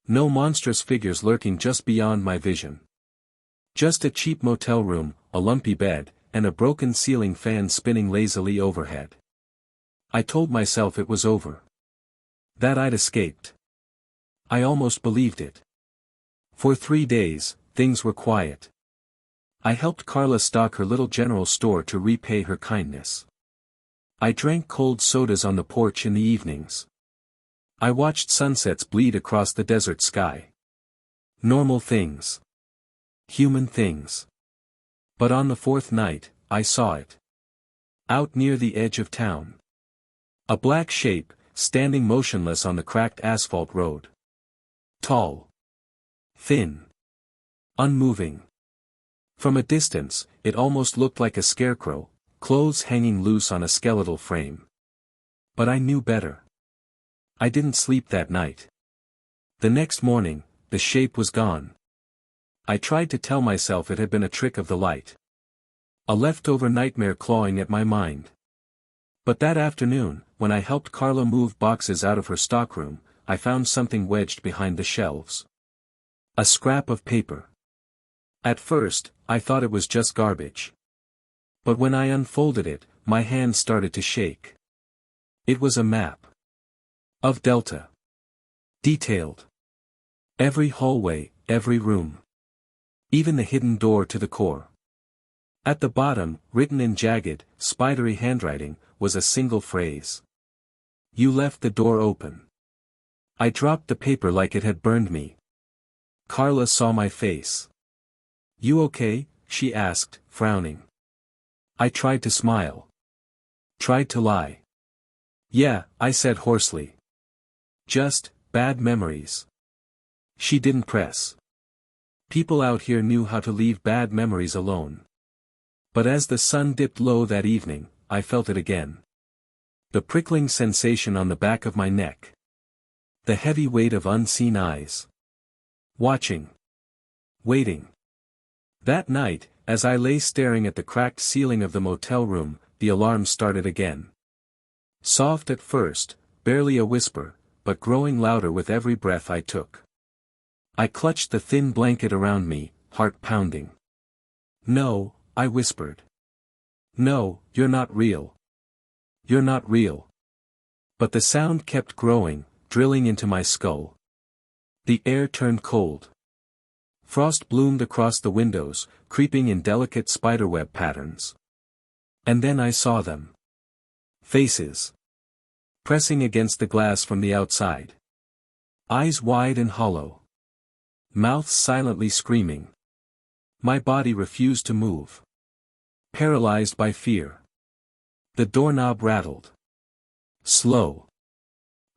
No monstrous figures lurking just beyond my vision. Just a cheap motel room, a lumpy bed, and a broken ceiling fan spinning lazily overhead. I told myself it was over. That I'd escaped. I almost believed it. For 3 days, things were quiet. I helped Carla stock her little general store to repay her kindness. I drank cold sodas on the porch in the evenings. I watched sunsets bleed across the desert sky. Normal things. Human things. But on the 4th night, I saw it. Out near the edge of town. A black shape, standing motionless on the cracked asphalt road. Tall. Thin. Unmoving. From a distance, it almost looked like a scarecrow, clothes hanging loose on a skeletal frame. But I knew better. I didn't sleep that night. The next morning, the shape was gone. I tried to tell myself it had been a trick of the light. A leftover nightmare clawing at my mind. But that afternoon, when I helped Carla move boxes out of her stockroom, I found something wedged behind the shelves. A scrap of paper. At first, I thought it was just garbage. But when I unfolded it, my hand started to shake. It was a map. Of Delta. Detailed. Every hallway, every room. Even the hidden door to the core. At the bottom, written in jagged, spidery handwriting, was a single phrase. You left the door open. I dropped the paper like it had burned me. Carla saw my face. You okay? She asked, frowning. I tried to smile. Tried to lie. Yeah, I said hoarsely. Just, bad memories. She didn't press. People out here knew how to leave bad memories alone. But as the sun dipped low that evening, I felt it again. The prickling sensation on the back of my neck. The heavy weight of unseen eyes. Watching. Waiting. That night, as I lay staring at the cracked ceiling of the motel room, the alarm started again. Soft at first, barely a whisper, but growing louder with every breath I took. I clutched the thin blanket around me, heart pounding. No, I whispered. No, you're not real. You're not real. But the sound kept growing, drilling into my skull. The air turned cold. Frost bloomed across the windows, creeping in delicate spiderweb patterns. And then I saw them. Faces. Pressing against the glass from the outside. Eyes wide and hollow. Mouths silently screaming. My body refused to move. Paralyzed by fear. The doorknob rattled. Slow.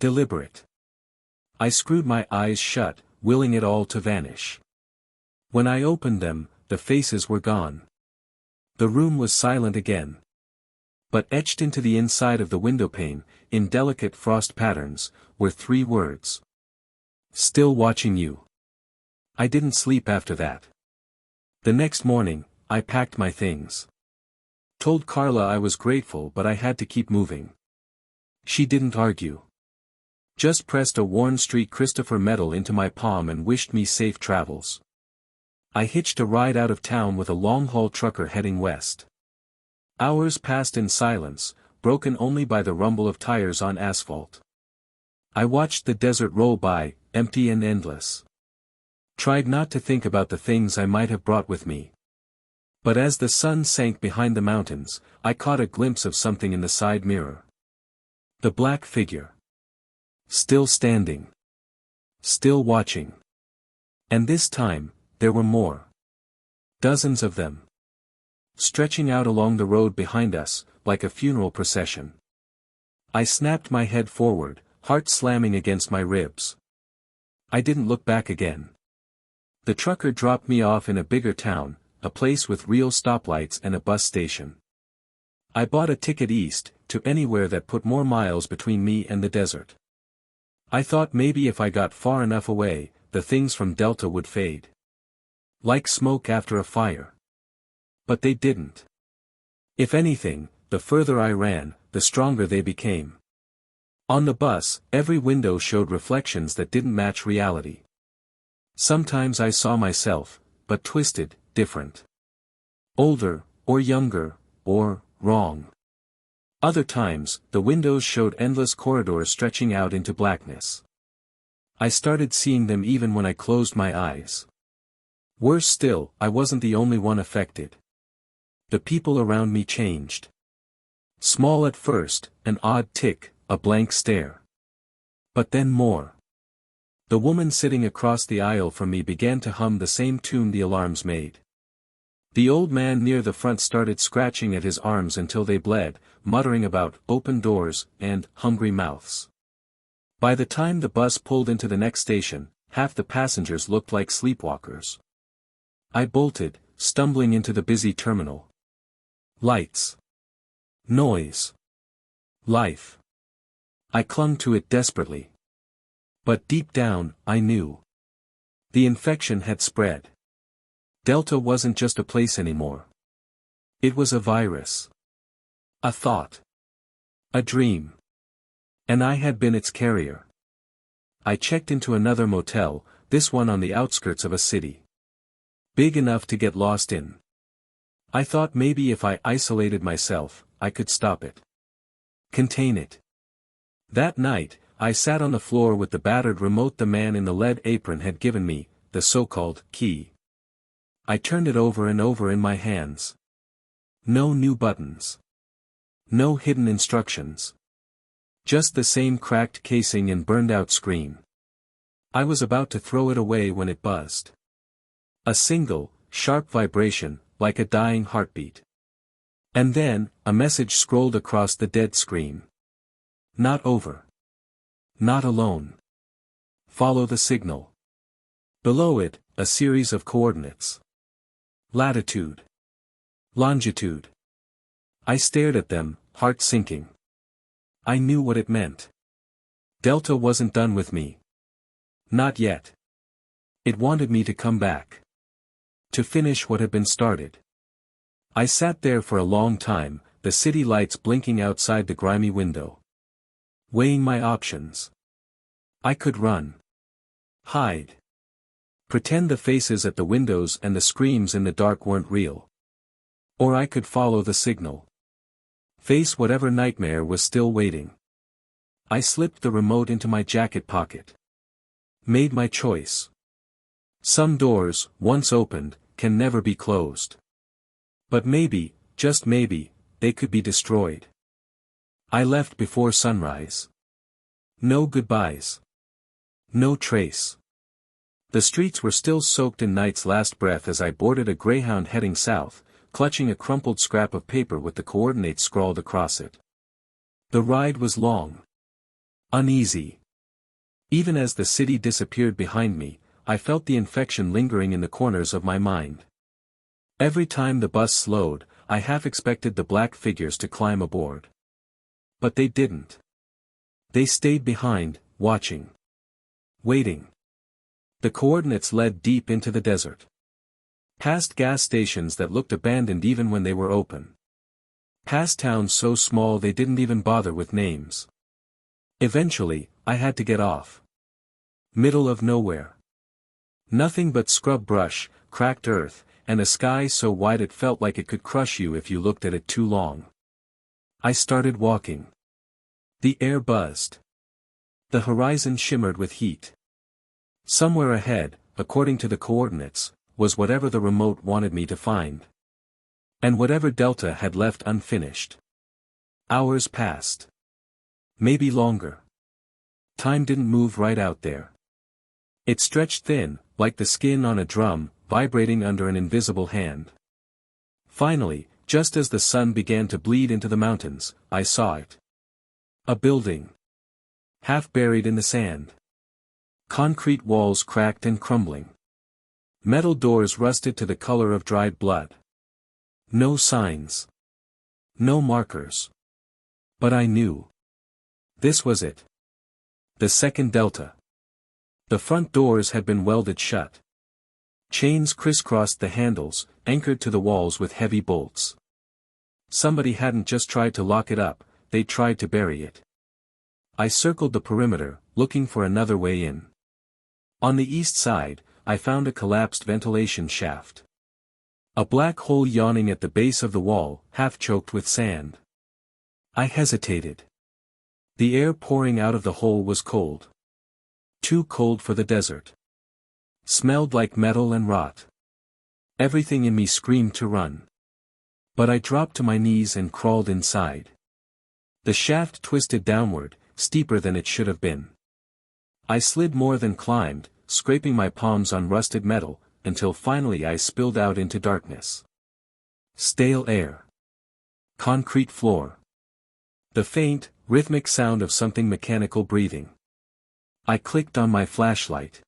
Deliberate. I screwed my eyes shut, willing it all to vanish. When I opened them, the faces were gone. The room was silent again. But etched into the inside of the windowpane, in delicate frost patterns, were 3 words. Still watching you. I didn't sleep after that. The next morning, I packed my things. Told Carla I was grateful but I had to keep moving. She didn't argue. Just pressed a Warren Street Christopher medal into my palm and wished me safe travels. I hitched a ride out of town with a long-haul trucker heading west. Hours passed in silence, broken only by the rumble of tires on asphalt. I watched the desert roll by, empty and endless. Tried not to think about the things I might have brought with me. But as the sun sank behind the mountains, I caught a glimpse of something in the side mirror. The black figure. Still standing. Still watching. And this time, there were more. Dozens of them. Stretching out along the road behind us, like a funeral procession. I snapped my head forward, heart slamming against my ribs. I didn't look back again. The trucker dropped me off in a bigger town, a place with real stoplights and a bus station. I bought a ticket east, to anywhere that put more miles between me and the desert. I thought maybe if I got far enough away, the things from Delta would fade. Like smoke after a fire. But they didn't. If anything, the further I ran, the stronger they became. On the bus, every window showed reflections that didn't match reality. Sometimes I saw myself, but twisted, different. Older, or younger, or wrong. Other times, the windows showed endless corridors stretching out into blackness. I started seeing them even when I closed my eyes. Worse still, I wasn't the only one affected. The people around me changed. Small at first, an odd tick, a blank stare. But then more. The woman sitting across the aisle from me began to hum the same tune the alarms made. The old man near the front started scratching at his arms until they bled, muttering about open doors and hungry mouths. By the time the bus pulled into the next station, half the passengers looked like sleepwalkers. I bolted, stumbling into the busy terminal. Lights. Noise. Life. I clung to it desperately. But deep down, I knew. The infection had spread. Delta wasn't just a place anymore. It was a virus. A thought. A dream. And I had been its carrier. I checked into another motel, this one on the outskirts of a city. Big enough to get lost in. I thought maybe if I isolated myself, I could stop it. Contain it. That night, I sat on the floor with the battered remote the man in the lead apron had given me, the so-called key. I turned it over and over in my hands. No new buttons. No hidden instructions. Just the same cracked casing and burned-out screen. I was about to throw it away when it buzzed. A single, sharp vibration, like a dying heartbeat. And then, a message scrolled across the dead screen. Not over. Not alone. Follow the signal. Below it, a series of coordinates. Latitude. Longitude. I stared at them, heart sinking. I knew what it meant. Delta wasn't done with me. Not yet. It wanted me to come back. To finish what had been started. I sat there for a long time, the city lights blinking outside the grimy window. Weighing my options. I could run. Hide. Pretend the faces at the windows and the screams in the dark weren't real. Or I could follow the signal. Face whatever nightmare was still waiting. I slipped the remote into my jacket pocket. Made my choice. Some doors, once opened, can never be closed. But maybe, just maybe, they could be destroyed. I left before sunrise. No goodbyes. No trace. The streets were still soaked in night's last breath as I boarded a Greyhound heading south, clutching a crumpled scrap of paper with the coordinates scrawled across it. The ride was long. Uneasy. Even as the city disappeared behind me, I felt the infection lingering in the corners of my mind. Every time the bus slowed, I half expected the black figures to climb aboard. But they didn't. They stayed behind, watching. Waiting. The coordinates led deep into the desert. Past gas stations that looked abandoned even when they were open. Past towns so small they didn't even bother with names. Eventually, I had to get off. Middle of nowhere. Nothing but scrub brush, cracked earth, and a sky so wide it felt like it could crush you if you looked at it too long. I started walking. The air buzzed. The horizon shimmered with heat. Somewhere ahead, according to the coordinates, was whatever the remote wanted me to find. And whatever Delta had left unfinished. Hours passed. Maybe longer. Time didn't move right out there. It stretched thin, like the skin on a drum, vibrating under an invisible hand. Finally, Just as the sun began to bleed into the mountains, I saw it. A building. Half buried in the sand. Concrete walls cracked and crumbling. Metal doors rusted to the color of dried blood. No signs. No markers. But I knew. This was it. The second delta. The front doors had been welded shut. Chains crisscrossed the handles, anchored to the walls with heavy bolts. Somebody hadn't just tried to lock it up, they'd tried to bury it. I circled the perimeter, looking for another way in. On the east side, I found a collapsed ventilation shaft. A black hole yawning at the base of the wall, half choked with sand. I hesitated. The air pouring out of the hole was cold. Too cold for the desert. Smelled like metal and rot. Everything in me screamed to run. But I dropped to my knees and crawled inside. The shaft twisted downward, steeper than it should have been. I slid more than climbed, scraping my palms on rusted metal, until finally I spilled out into darkness. Stale air. Concrete floor. The faint, rhythmic sound of something mechanical breathing. I clicked on my flashlight.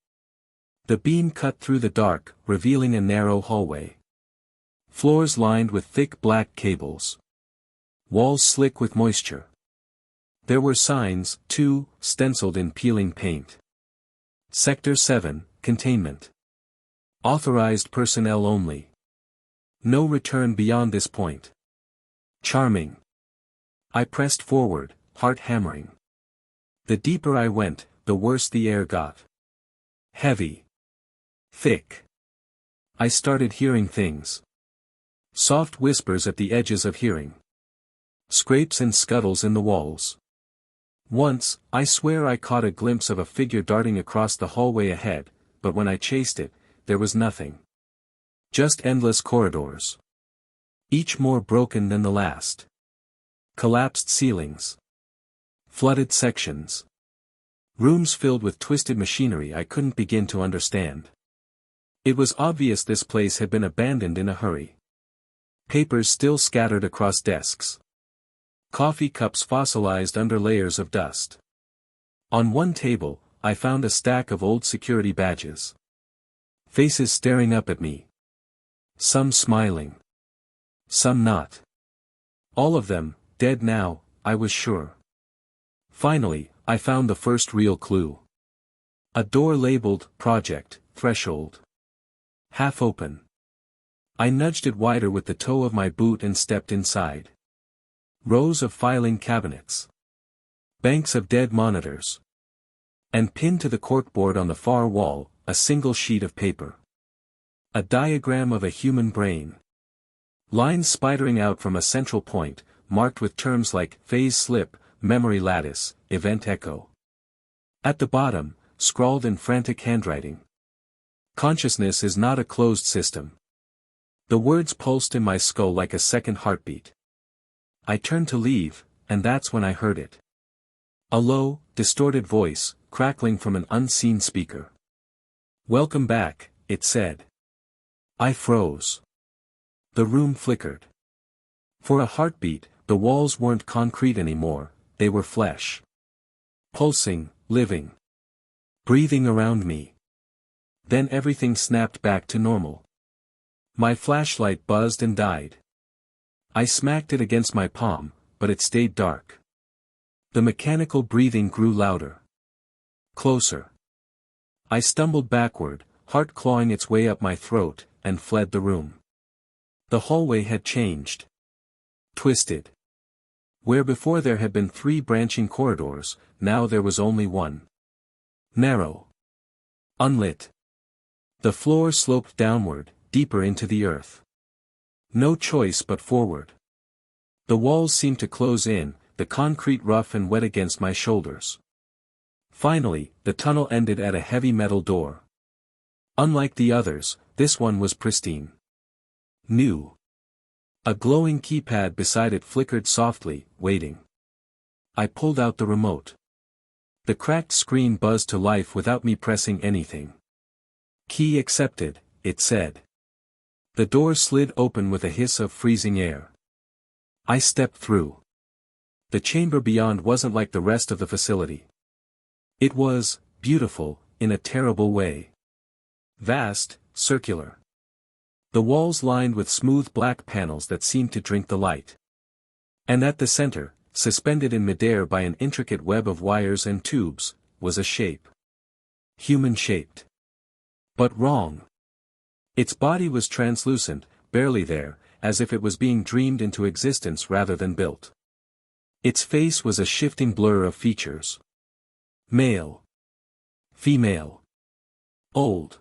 The beam cut through the dark, revealing a narrow hallway. Floors lined with thick black cables. Walls slick with moisture. There were signs, too, stenciled in peeling paint. Sector 7, containment. Authorized personnel only. No return beyond this point. Charming. I pressed forward, heart hammering. The deeper I went, the worse the air got. Heavy. Thick. I started hearing things. Soft whispers at the edges of hearing. Scrapes and scuttles in the walls. Once, I swear I caught a glimpse of a figure darting across the hallway ahead, but when I chased it, there was nothing. Just endless corridors. Each more broken than the last. Collapsed ceilings. Flooded sections. Rooms filled with twisted machinery I couldn't begin to understand. It was obvious this place had been abandoned in a hurry. Papers still scattered across desks. Coffee cups fossilized under layers of dust. On one table, I found a stack of old security badges. Faces staring up at me. Some smiling. Some not. All of them, dead now, I was sure. Finally, I found the first real clue. A door labeled, Project, Threshold. Half open. I nudged it wider with the toe of my boot and stepped inside. Rows of filing cabinets. Banks of dead monitors. And pinned to the corkboard on the far wall, a single sheet of paper. A diagram of a human brain. Lines spidering out from a central point, marked with terms like phase slip, memory lattice, event echo. At the bottom, scrawled in frantic handwriting. Consciousness is not a closed system. The words pulsed in my skull like a second heartbeat. I turned to leave, and that's when I heard it. A low, distorted voice, crackling from an unseen speaker. "Welcome back," it said. I froze. The room flickered. For a heartbeat, the walls weren't concrete anymore, they were flesh. Pulsing, living. Breathing around me. Then everything snapped back to normal. My flashlight buzzed and died. I smacked it against my palm, but it stayed dark. The mechanical breathing grew louder. Closer. I stumbled backward, heart clawing its way up my throat, and fled the room. The hallway had changed. Twisted. Where before there had been 3 branching corridors, now there was only one. Narrow. Unlit. The floor sloped downward, deeper into the earth. No choice but forward. The walls seemed to close in, the concrete rough and wet against my shoulders. Finally, the tunnel ended at a heavy metal door. Unlike the others, this one was pristine. New. A glowing keypad beside it flickered softly, waiting. I pulled out the remote. The cracked screen buzzed to life without me pressing anything. Key accepted, it said. The door slid open with a hiss of freezing air. I stepped through. The chamber beyond wasn't like the rest of the facility. It was beautiful, in a terrible way. Vast, circular. The walls lined with smooth black panels that seemed to drink the light. And at the center, suspended in midair by an intricate web of wires and tubes, was a shape. Human-shaped. But wrong. Its body was translucent, barely there, as if it was being dreamed into existence rather than built. Its face was a shifting blur of features. Male. Female. Old.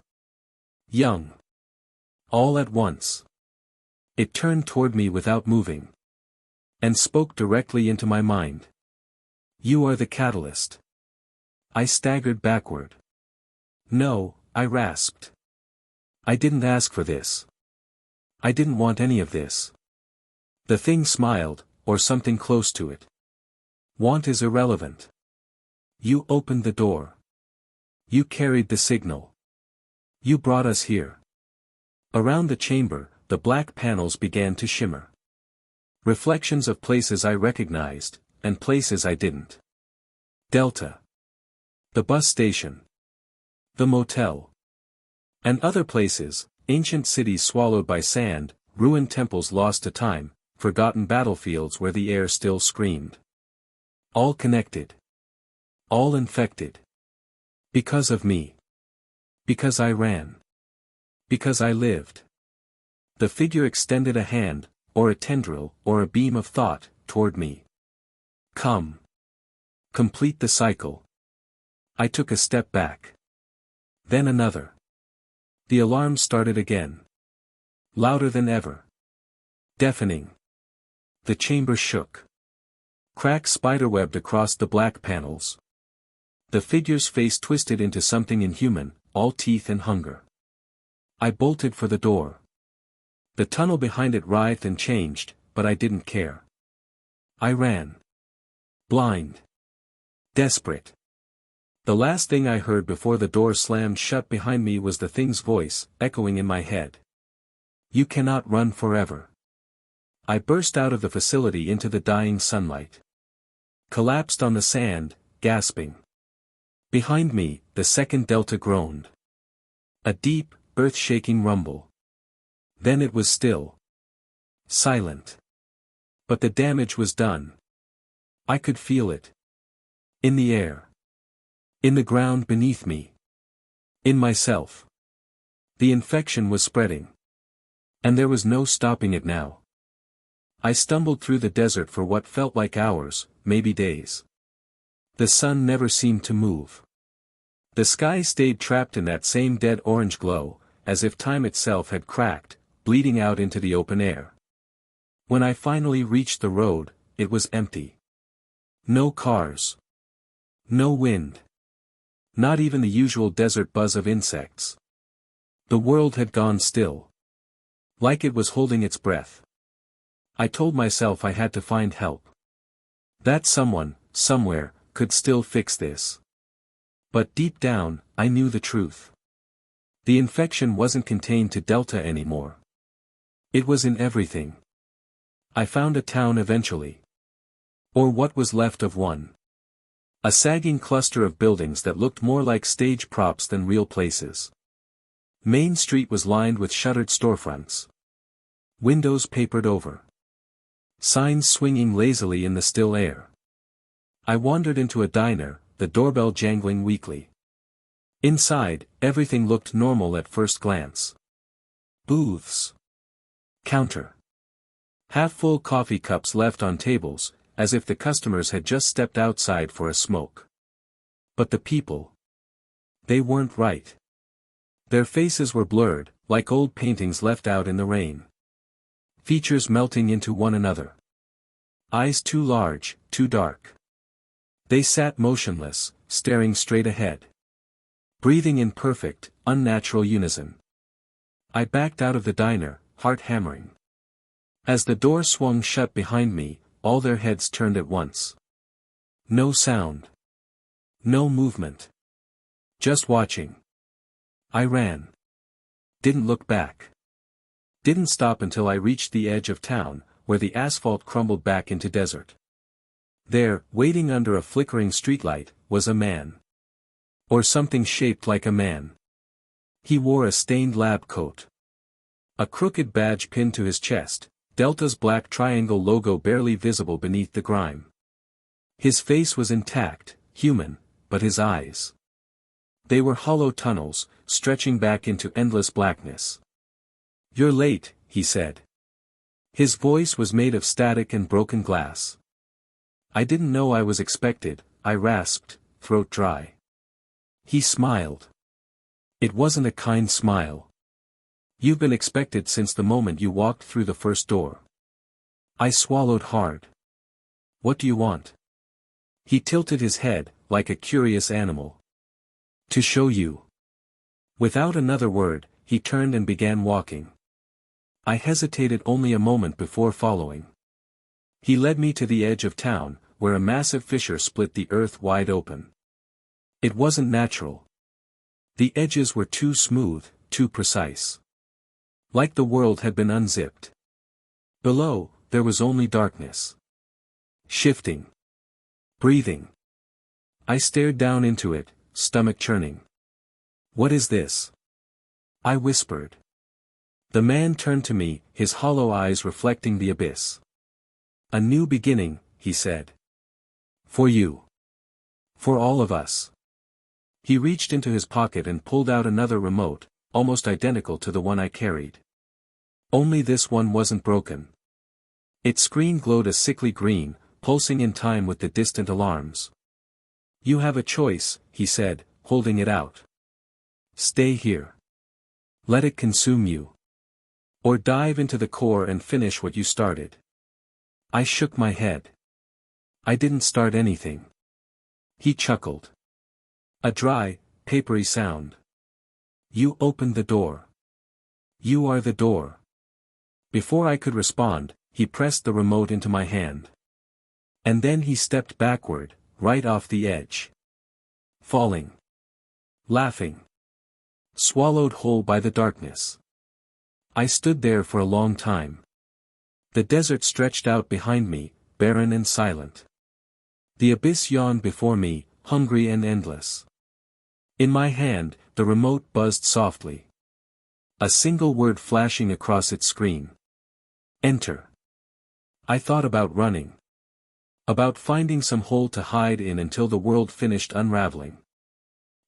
Young. All at once. It turned toward me without moving. And spoke directly into my mind. You are the catalyst. I staggered backward. No, I rasped. I didn't ask for this. I didn't want any of this. The thing smiled, or something close to it. Want is irrelevant. You opened the door. You carried the signal. You brought us here. Around the chamber, the black panels began to shimmer. Reflections of places I recognized, and places I didn't. Delta. The bus station. The motel. And other places, ancient cities swallowed by sand, ruined temples lost to time, forgotten battlefields where the air still screamed. All connected. All infected. Because of me. Because I ran. Because I lived. The figure extended a hand, or a tendril, or a beam of thought, toward me. Come. Complete the cycle. I took a step back. Then another. The alarm started again. Louder than ever. Deafening. The chamber shook. Cracks spiderwebbed across the black panels. The figure's face twisted into something inhuman, all teeth and hunger. I bolted for the door. The tunnel behind it writhed and changed, but I didn't care. I ran. Blind. Desperate. The last thing I heard before the door slammed shut behind me was the thing's voice, echoing in my head. You cannot run forever. I burst out of the facility into the dying sunlight. Collapsed on the sand, gasping. Behind me, the second delta groaned. A deep, earth-shaking rumble. Then it was still. Silent. But the damage was done. I could feel it. In the air. In the ground beneath me. In myself. The infection was spreading. And there was no stopping it now. I stumbled through the desert for what felt like hours, maybe days. The sun never seemed to move. The sky stayed trapped in that same dead orange glow, as if time itself had cracked, bleeding out into the open air. When I finally reached the road, it was empty. No cars. No wind. Not even the usual desert buzz of insects. The world had gone still. Like it was holding its breath. I told myself I had to find help. That someone, somewhere, could still fix this. But deep down, I knew the truth. The infection wasn't contained to Delta anymore. It was in everything. I found a town eventually. Or what was left of one. A sagging cluster of buildings that looked more like stage props than real places. Main Street was lined with shuttered storefronts. Windows papered over. Signs swinging lazily in the still air. I wandered into a diner, the doorbell jangling weakly. Inside, everything looked normal at first glance. Booths. Counter. Half-full coffee cups left on tables, as if the customers had just stepped outside for a smoke. But the people. They weren't right. Their faces were blurred, like old paintings left out in the rain. Features melting into one another. Eyes too large, too dark. They sat motionless, staring straight ahead. Breathing in perfect, unnatural unison. I backed out of the diner, heart hammering. As the door swung shut behind me, all their heads turned at once. No sound. No movement. Just watching. I ran. Didn't look back. Didn't stop until I reached the edge of town, where the asphalt crumbled back into desert. There, waiting under a flickering streetlight, was a man. Or something shaped like a man. He wore a stained lab coat. A crooked badge pinned to his chest, Delta's black triangle logo barely visible beneath the grime. His face was intact, human, but his eyes. They were hollow tunnels, stretching back into endless blackness. "You're late," he said. His voice was made of static and broken glass. "I didn't know I was expected," I rasped, throat dry. He smiled. It wasn't a kind smile. "You've been expected since the moment you walked through the first door." I swallowed hard. "What do you want?" He tilted his head, like a curious animal. "To show you." Without another word, he turned and began walking. I hesitated only a moment before following. He led me to the edge of town, where a massive fissure split the earth wide open. It wasn't natural. The edges were too smooth, too precise. Like the world had been unzipped. Below, there was only darkness. Shifting. Breathing. I stared down into it, stomach churning. "What is this?" I whispered. The man turned to me, his hollow eyes reflecting the abyss. "A new beginning," he said. "For you. For all of us." He reached into his pocket and pulled out another remote, almost identical to the one I carried. Only this one wasn't broken. Its screen glowed a sickly green, pulsing in time with the distant alarms. "You have a choice," he said, holding it out. "Stay here. Let it consume you. Or dive into the core and finish what you started." I shook my head. "I didn't start anything." He chuckled. A dry, papery sound. "You opened the door. You are the door." Before I could respond, he pressed the remote into my hand. And then he stepped backward, right off the edge. Falling. Laughing. Swallowed whole by the darkness. I stood there for a long time. The desert stretched out behind me, barren and silent. The abyss yawned before me, hungry and endless. In my hand, the remote buzzed softly. A single word flashing across its screen. "Enter." I thought about running. About finding some hole to hide in until the world finished unraveling.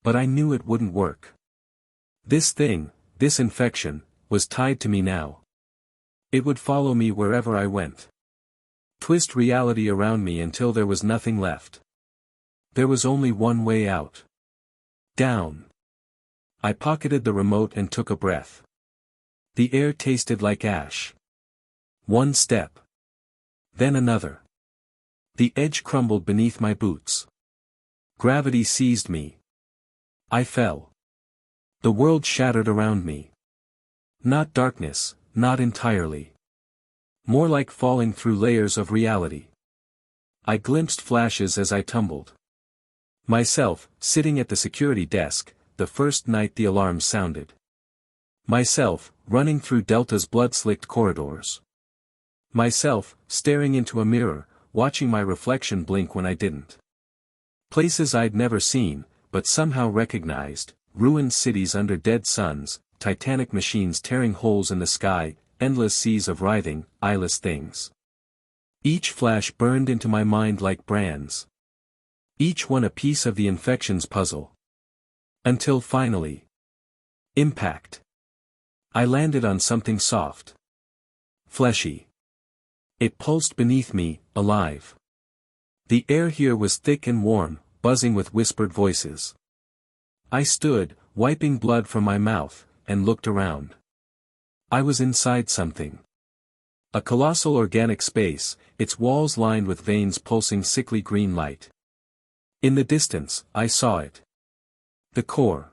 But I knew it wouldn't work. This thing, this infection, was tied to me now. It would follow me wherever I went. Twist reality around me until there was nothing left. There was only one way out. Down. I pocketed the remote and took a breath. The air tasted like ash. One step. Then another. The edge crumbled beneath my boots. Gravity seized me. I fell. The world shattered around me. Not darkness, not entirely. More like falling through layers of reality. I glimpsed flashes as I tumbled. Myself, sitting at the security desk, the first night the alarm sounded. Myself, running through Delta's blood-slicked corridors. Myself, staring into a mirror, watching my reflection blink when I didn't. Places I'd never seen, but somehow recognized, ruined cities under dead suns, titanic machines tearing holes in the sky, endless seas of writhing, eyeless things. Each flash burned into my mind like brands. Each one a piece of the infection's puzzle. Until finally. Impact. I landed on something soft. Fleshy. It pulsed beneath me, alive. The air here was thick and warm, buzzing with whispered voices. I stood, wiping blood from my mouth, and looked around. I was inside something. A colossal organic space, its walls lined with veins pulsing sickly green light. In the distance, I saw it. The core.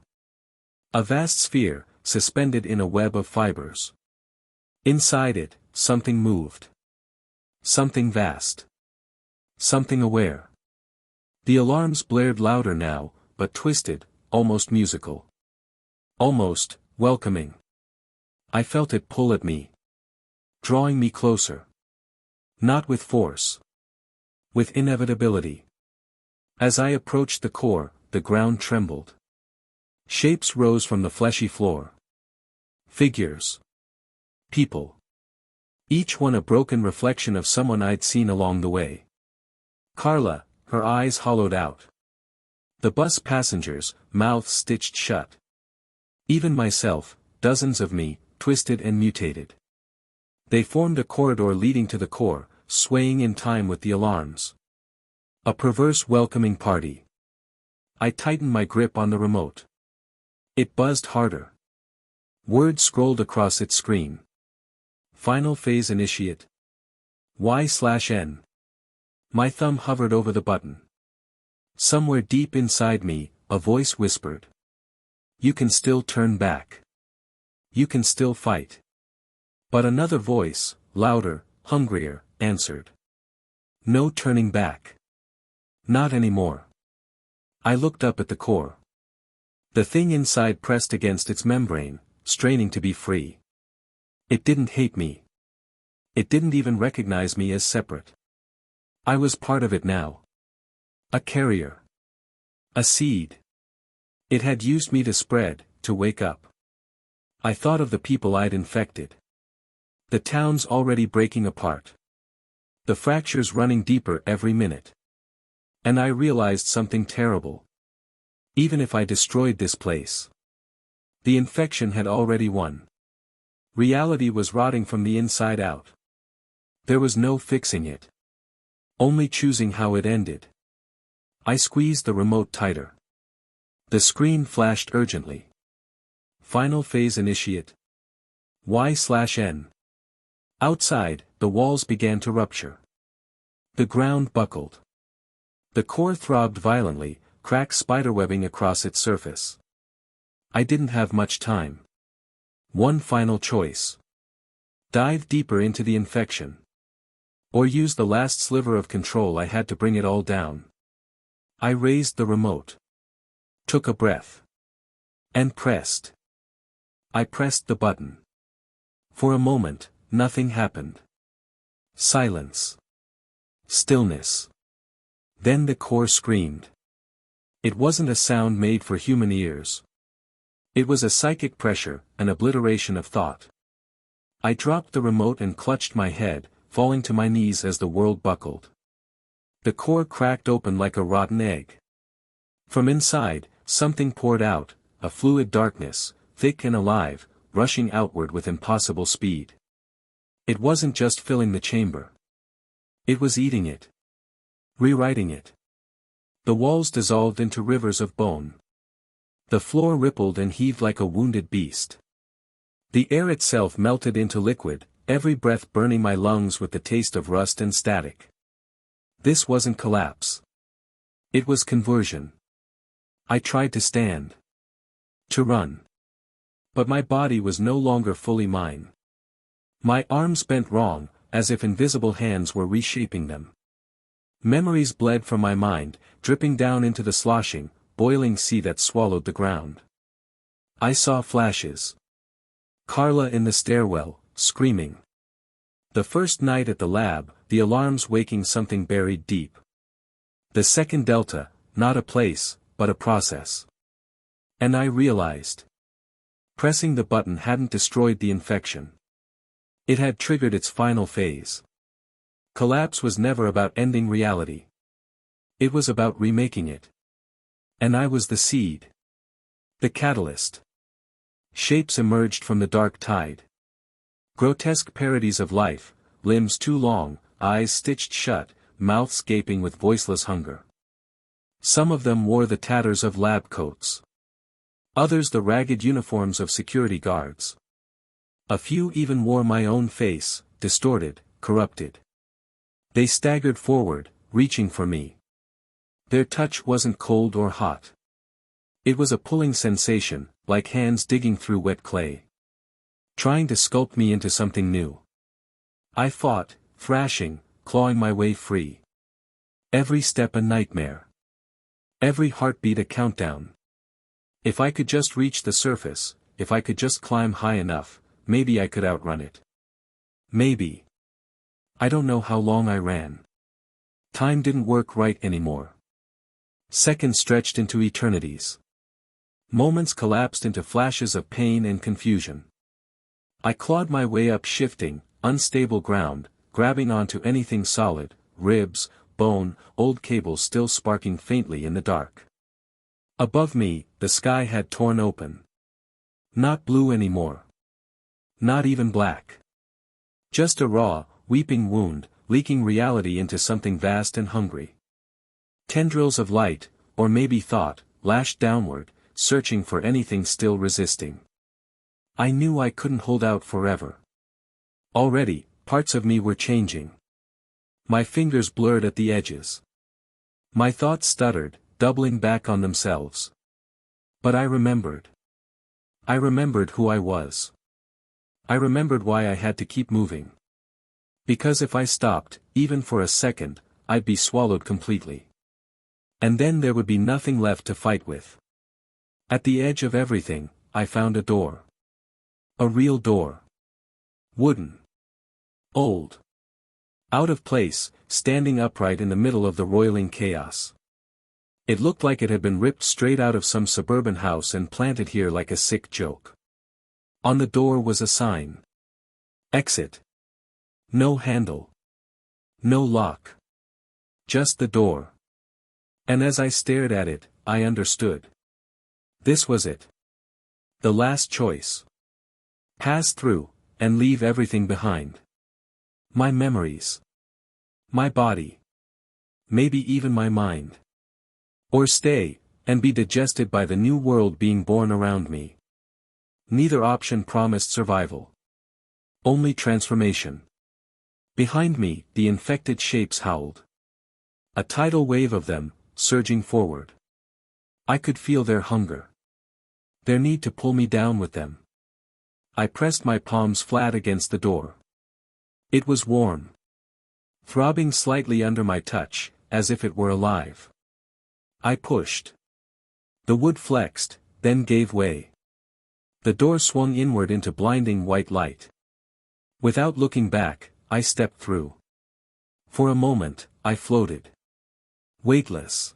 A vast sphere, suspended in a web of fibers. Inside it, something moved. Something vast. Something aware. The alarms blared louder now, but twisted, almost musical. Almost, welcoming. I felt it pull at me, drawing me closer. Not with force. With inevitability. As I approached the core, the ground trembled. Shapes rose from the fleshy floor. Figures. People. Each one a broken reflection of someone I'd seen along the way. Carla, her eyes hollowed out. The bus passengers, mouths stitched shut. Even myself, dozens of me, twisted and mutated. They formed a corridor leading to the core, swaying in time with the alarms. A perverse welcoming party. I tightened my grip on the remote. It buzzed harder. Words scrolled across its screen. Final phase initiate. Y/N. My thumb hovered over the button. Somewhere deep inside me, a voice whispered. You can still turn back. You can still fight. But another voice, louder, hungrier, answered. No turning back. Not anymore. I looked up at the core. The thing inside pressed against its membrane, straining to be free. It didn't hate me. It didn't even recognize me as separate. I was part of it now. A carrier. A seed. It had used me to spread, to wake up. I thought of the people I'd infected. The town's already breaking apart. The fractures running deeper every minute. And I realized something terrible. Even if I destroyed this place, the infection had already won. Reality was rotting from the inside out. There was no fixing it. Only choosing how it ended. I squeezed the remote tighter. The screen flashed urgently. Final phase initiate. Y/N. Outside, the walls began to rupture. The ground buckled. The core throbbed violently, cracks spiderwebbing across its surface. I didn't have much time. One final choice. Dive deeper into the infection. Or use the last sliver of control I had to bring it all down. I raised the remote. Took a breath. And pressed. I pressed the button. For a moment, nothing happened. Silence. Stillness. Then the core screamed. It wasn't a sound made for human ears. It was a psychic pressure, an obliteration of thought. I dropped the remote and clutched my head, falling to my knees as the world buckled. The core cracked open like a rotten egg. From inside, something poured out, a fluid darkness, thick and alive, rushing outward with impossible speed. It wasn't just filling the chamber. It was eating it. Rewriting it. The walls dissolved into rivers of bone. The floor rippled and heaved like a wounded beast. The air itself melted into liquid, every breath burning my lungs with the taste of rust and static. This wasn't collapse. It was conversion. I tried to stand. To run. But my body was no longer fully mine. My arms bent wrong, as if invisible hands were reshaping them. Memories bled from my mind, dripping down into the sloshing, boiling sea that swallowed the ground. I saw flashes. Carla in the stairwell, screaming. The first night at the lab, the alarms waking something buried deep. The second Delta, not a place, but a process. And I realized. Pressing the button hadn't destroyed the infection. It had triggered its final phase. Collapse was never about ending reality. It was about remaking it. And I was the seed. The catalyst. Shapes emerged from the dark tide. Grotesque parodies of life, limbs too long, eyes stitched shut, mouths gaping with voiceless hunger. Some of them wore the tatters of lab coats. Others the ragged uniforms of security guards. A few even wore my own face, distorted, corrupted. They staggered forward, reaching for me. Their touch wasn't cold or hot. It was a pulling sensation, like hands digging through wet clay. Trying to sculpt me into something new. I fought, thrashing, clawing my way free. Every step a nightmare. Every heartbeat a countdown. If I could just reach the surface, if I could just climb high enough, maybe I could outrun it. Maybe. I don't know how long I ran. Time didn't work right anymore. Seconds stretched into eternities. Moments collapsed into flashes of pain and confusion. I clawed my way up shifting, unstable ground, grabbing onto anything solid, ribs, bone, old cables still sparking faintly in the dark. Above me, the sky had torn open. Not blue anymore. Not even black. Just a raw, weeping wound, leaking reality into something vast and hungry. Tendrils of light, or maybe thought, lashed downward, searching for anything still resisting. I knew I couldn't hold out forever. Already, parts of me were changing. My fingers blurred at the edges. My thoughts stuttered, doubling back on themselves. But I remembered. I remembered who I was. I remembered why I had to keep moving. Because if I stopped, even for a second, I'd be swallowed completely. And then there would be nothing left to fight with. At the edge of everything, I found a door. A real door. Wooden. Old. Out of place, standing upright in the middle of the roiling chaos. It looked like it had been ripped straight out of some suburban house and planted here like a sick joke. On the door was a sign. Exit. No handle. No lock. Just the door. And as I stared at it, I understood. This was it. The last choice. Pass through, and leave everything behind. My memories. My body. Maybe even my mind. Or stay, and be digested by the new world being born around me. Neither option promised survival. Only transformation. Behind me, the infected shapes howled. A tidal wave of them, surging forward. I could feel their hunger. Their need to pull me down with them. I pressed my palms flat against the door. It was warm. Throbbing slightly under my touch, as if it were alive. I pushed. The wood flexed, then gave way. The door swung inward into blinding white light. Without looking back, I stepped through. For a moment, I floated. Weightless.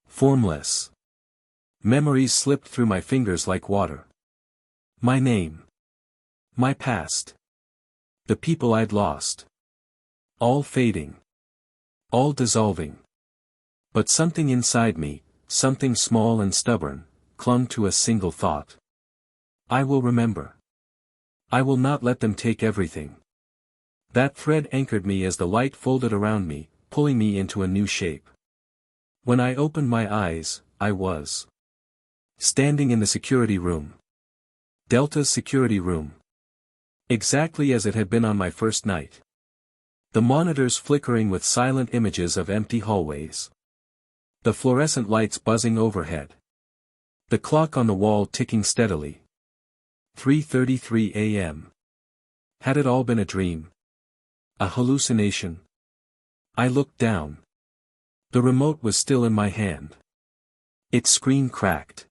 Formless. Memories slipped through my fingers like water. My name. My past. The people I'd lost. All fading. All dissolving. But something inside me, something small and stubborn, clung to a single thought. I will remember. I will not let them take everything. That thread anchored me as the light folded around me, pulling me into a new shape. When I opened my eyes, I was standing in the security room. Delta's security room. Exactly as it had been on my first night. The monitors flickering with silent images of empty hallways. The fluorescent lights buzzing overhead. The clock on the wall ticking steadily. 3:33 a.m. Had it all been a dream? A hallucination? I looked down. The remote was still in my hand. Its screen cracked.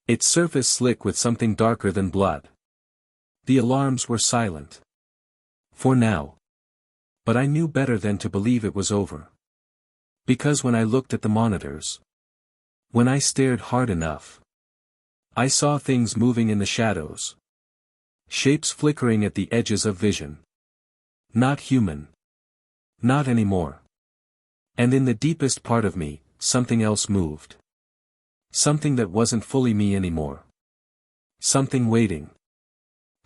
Its surface slick with something darker than blood. The alarms were silent. For now. But I knew better than to believe it was over. Because when I looked at the monitors, when I stared hard enough, I saw things moving in the shadows. Shapes flickering at the edges of vision. Not human. Not anymore. And in the deepest part of me, something else moved. Something that wasn't fully me anymore. Something waiting.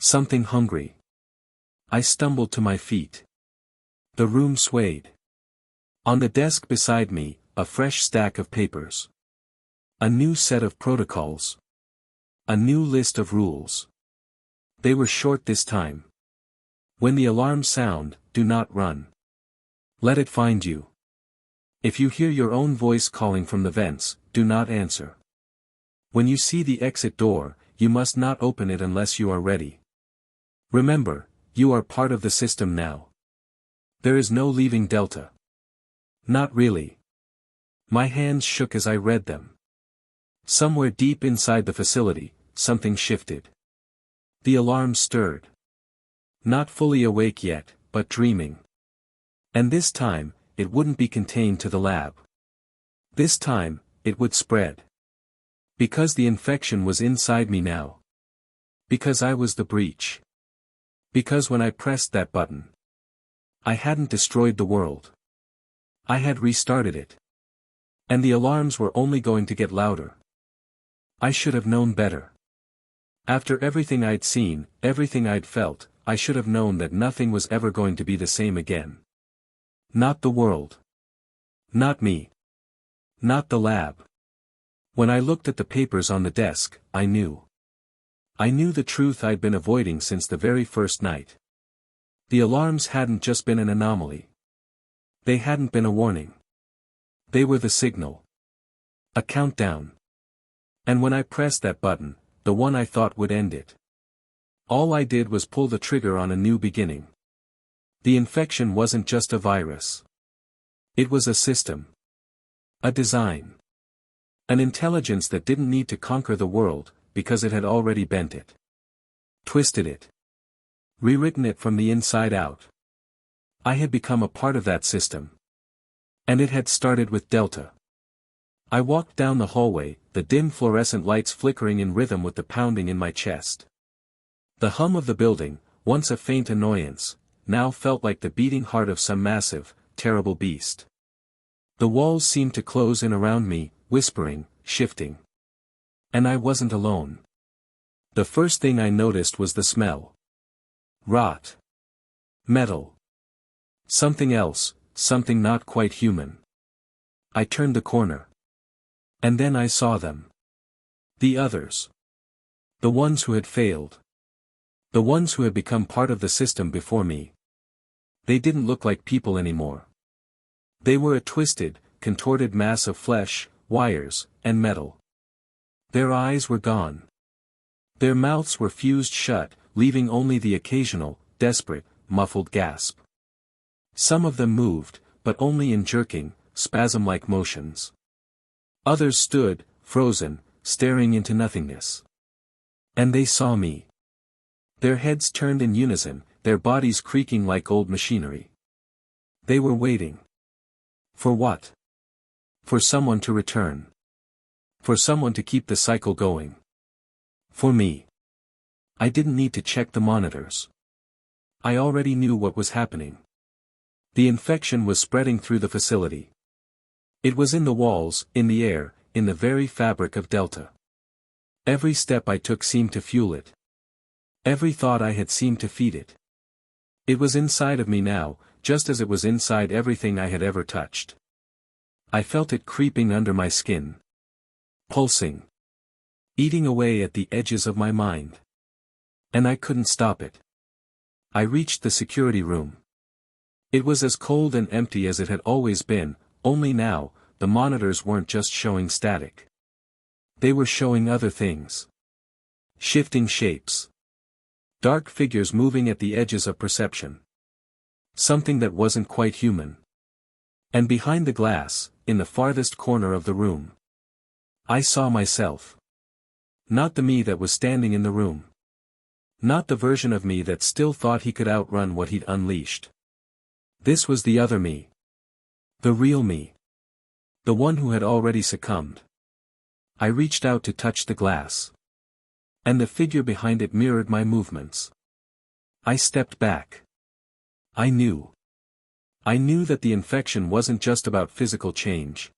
Something hungry. I stumbled to my feet. The room swayed. On the desk beside me, a fresh stack of papers. A new set of protocols. A new list of rules. They were short this time. When the alarms sound, do not run. Let it find you. If you hear your own voice calling from the vents, do not answer. When you see the exit door, you must not open it unless you are ready. Remember, you are part of the system now. There is no leaving Delta. Not really. My hands shook as I read them. Somewhere deep inside the facility, something shifted. The alarm stirred. Not fully awake yet, but dreaming. And this time, it wouldn't be contained to the lab. This time, it would spread. Because the infection was inside me now. Because I was the breach. Because when I pressed that button, I hadn't destroyed the world. I had restarted it. And the alarms were only going to get louder. I should have known better. After everything I'd seen, everything I'd felt, I should have known that nothing was ever going to be the same again. Not the world. Not me. Not the lab. When I looked at the papers on the desk, I knew. I knew the truth I'd been avoiding since the very first night. The alarms hadn't just been an anomaly. They hadn't been a warning. They were the signal. A countdown. And when I pressed that button, the one I thought would end it, all I did was pull the trigger on a new beginning. The infection wasn't just a virus. It was a system. A design. An intelligence that didn't need to conquer the world, because it had already bent it. Twisted it. Rewritten it from the inside out. I had become a part of that system. And it had started with Delta. I walked down the hallway, the dim fluorescent lights flickering in rhythm with the pounding in my chest. The hum of the building, once a faint annoyance, now felt like the beating heart of some massive, terrible beast. The walls seemed to close in around me, whispering, shifting. And I wasn't alone. The first thing I noticed was the smell. Rot. Metal. Something else, something not quite human. I turned the corner. And then I saw them. The others. The ones who had failed. The ones who had become part of the system before me. They didn't look like people anymore. They were a twisted, contorted mass of flesh, wires, and metal. Their eyes were gone. Their mouths were fused shut, leaving only the occasional, desperate, muffled gasp. Some of them moved, but only in jerking, spasm-like motions. Others stood, frozen, staring into nothingness. And they saw me. Their heads turned in unison, their bodies creaking like old machinery. They were waiting. For what? For someone to return. For someone to keep the cycle going. For me. I didn't need to check the monitors. I already knew what was happening. The infection was spreading through the facility. It was in the walls, in the air, in the very fabric of Delta. Every step I took seemed to fuel it. Every thought I had seemed to feed it. It was inside of me now, just as it was inside everything I had ever touched. I felt it creeping under my skin. Pulsing. Eating away at the edges of my mind. And I couldn't stop it. I reached the security room. It was as cold and empty as it had always been, only now, the monitors weren't just showing static. They were showing other things. Shifting shapes. Dark figures moving at the edges of perception. Something that wasn't quite human. And behind the glass, in the farthest corner of the room, I saw myself. Not the me that was standing in the room. Not the version of me that still thought he could outrun what he'd unleashed. This was the other me. The real me. The one who had already succumbed. I reached out to touch the glass. And the figure behind it mirrored my movements. I stepped back. I knew. I knew that the infection wasn't just about physical change.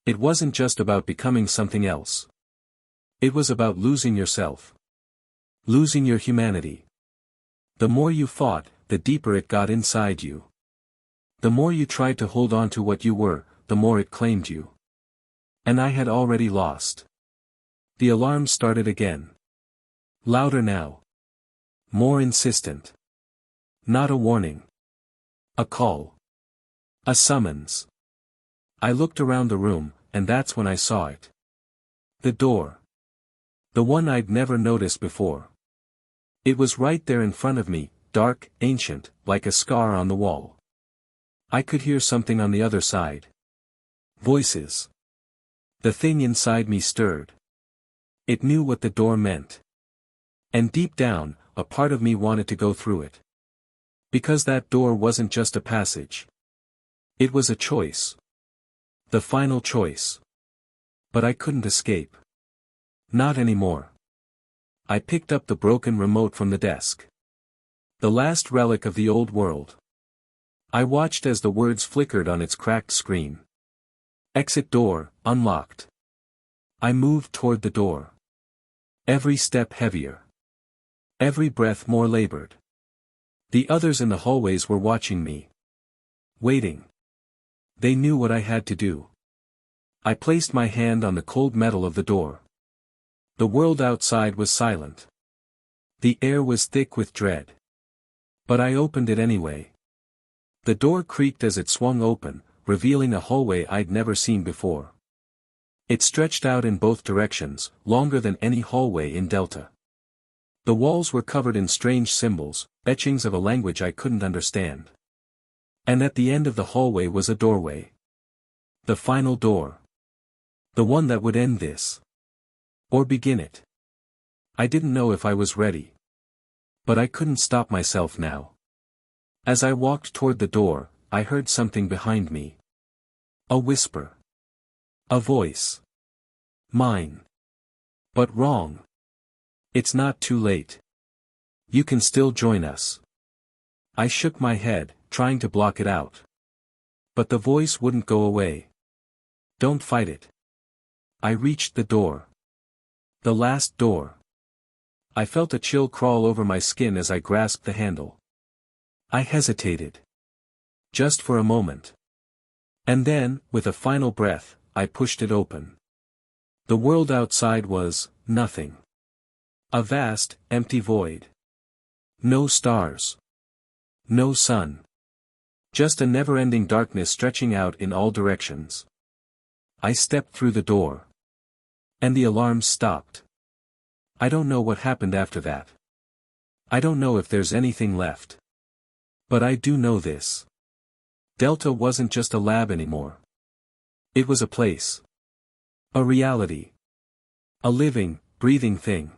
It wasn't just about becoming something else. It was about losing yourself. Losing your humanity. The more you fought, the deeper it got inside you. The more you tried to hold on to what you were, the more it claimed you. And I had already lost. The alarm started again. Louder now. More insistent. Not a warning. A call. A summons. I looked around the room, and that's when I saw it. The door. The one I'd never noticed before. It was right there in front of me, dark, ancient, like a scar on the wall. I could hear something on the other side. Voices. The thing inside me stirred. It knew what the door meant. And deep down, a part of me wanted to go through it. Because that door wasn't just a passage. It was a choice. The final choice. But I couldn't escape. Not anymore. I picked up the broken remote from the desk. The last relic of the old world. I watched as the words flickered on its cracked screen. Exit door, unlocked. I moved toward the door. Every step heavier. Every breath more labored. The others in the hallways were watching me. Waiting. They knew what I had to do. I placed my hand on the cold metal of the door. The world outside was silent. The air was thick with dread. But I opened it anyway. The door creaked as it swung open, revealing a hallway I'd never seen before. It stretched out in both directions, longer than any hallway in Delta. The walls were covered in strange symbols, etchings of a language I couldn't understand. And at the end of the hallway was a doorway. The final door. The one that would end this. Or begin it. I didn't know if I was ready. But I couldn't stop myself now. As I walked toward the door, I heard something behind me. A whisper. A voice. Mine. But wrong. It's not too late. You can still join us. I shook my head, trying to block it out. But the voice wouldn't go away. Don't fight it. I reached the door. The last door. I felt a chill crawl over my skin as I grasped the handle. I hesitated. Just for a moment. And then, with a final breath, I pushed it open. The world outside was nothing. A vast, empty void. No stars. No sun. Just a never-ending darkness stretching out in all directions. I stepped through the door. And the alarms stopped. I don't know what happened after that. I don't know if there's anything left. But I do know this. Delta wasn't just a lab anymore. It was a place. A reality. A living, breathing thing.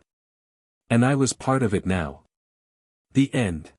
And I was part of it now. The end.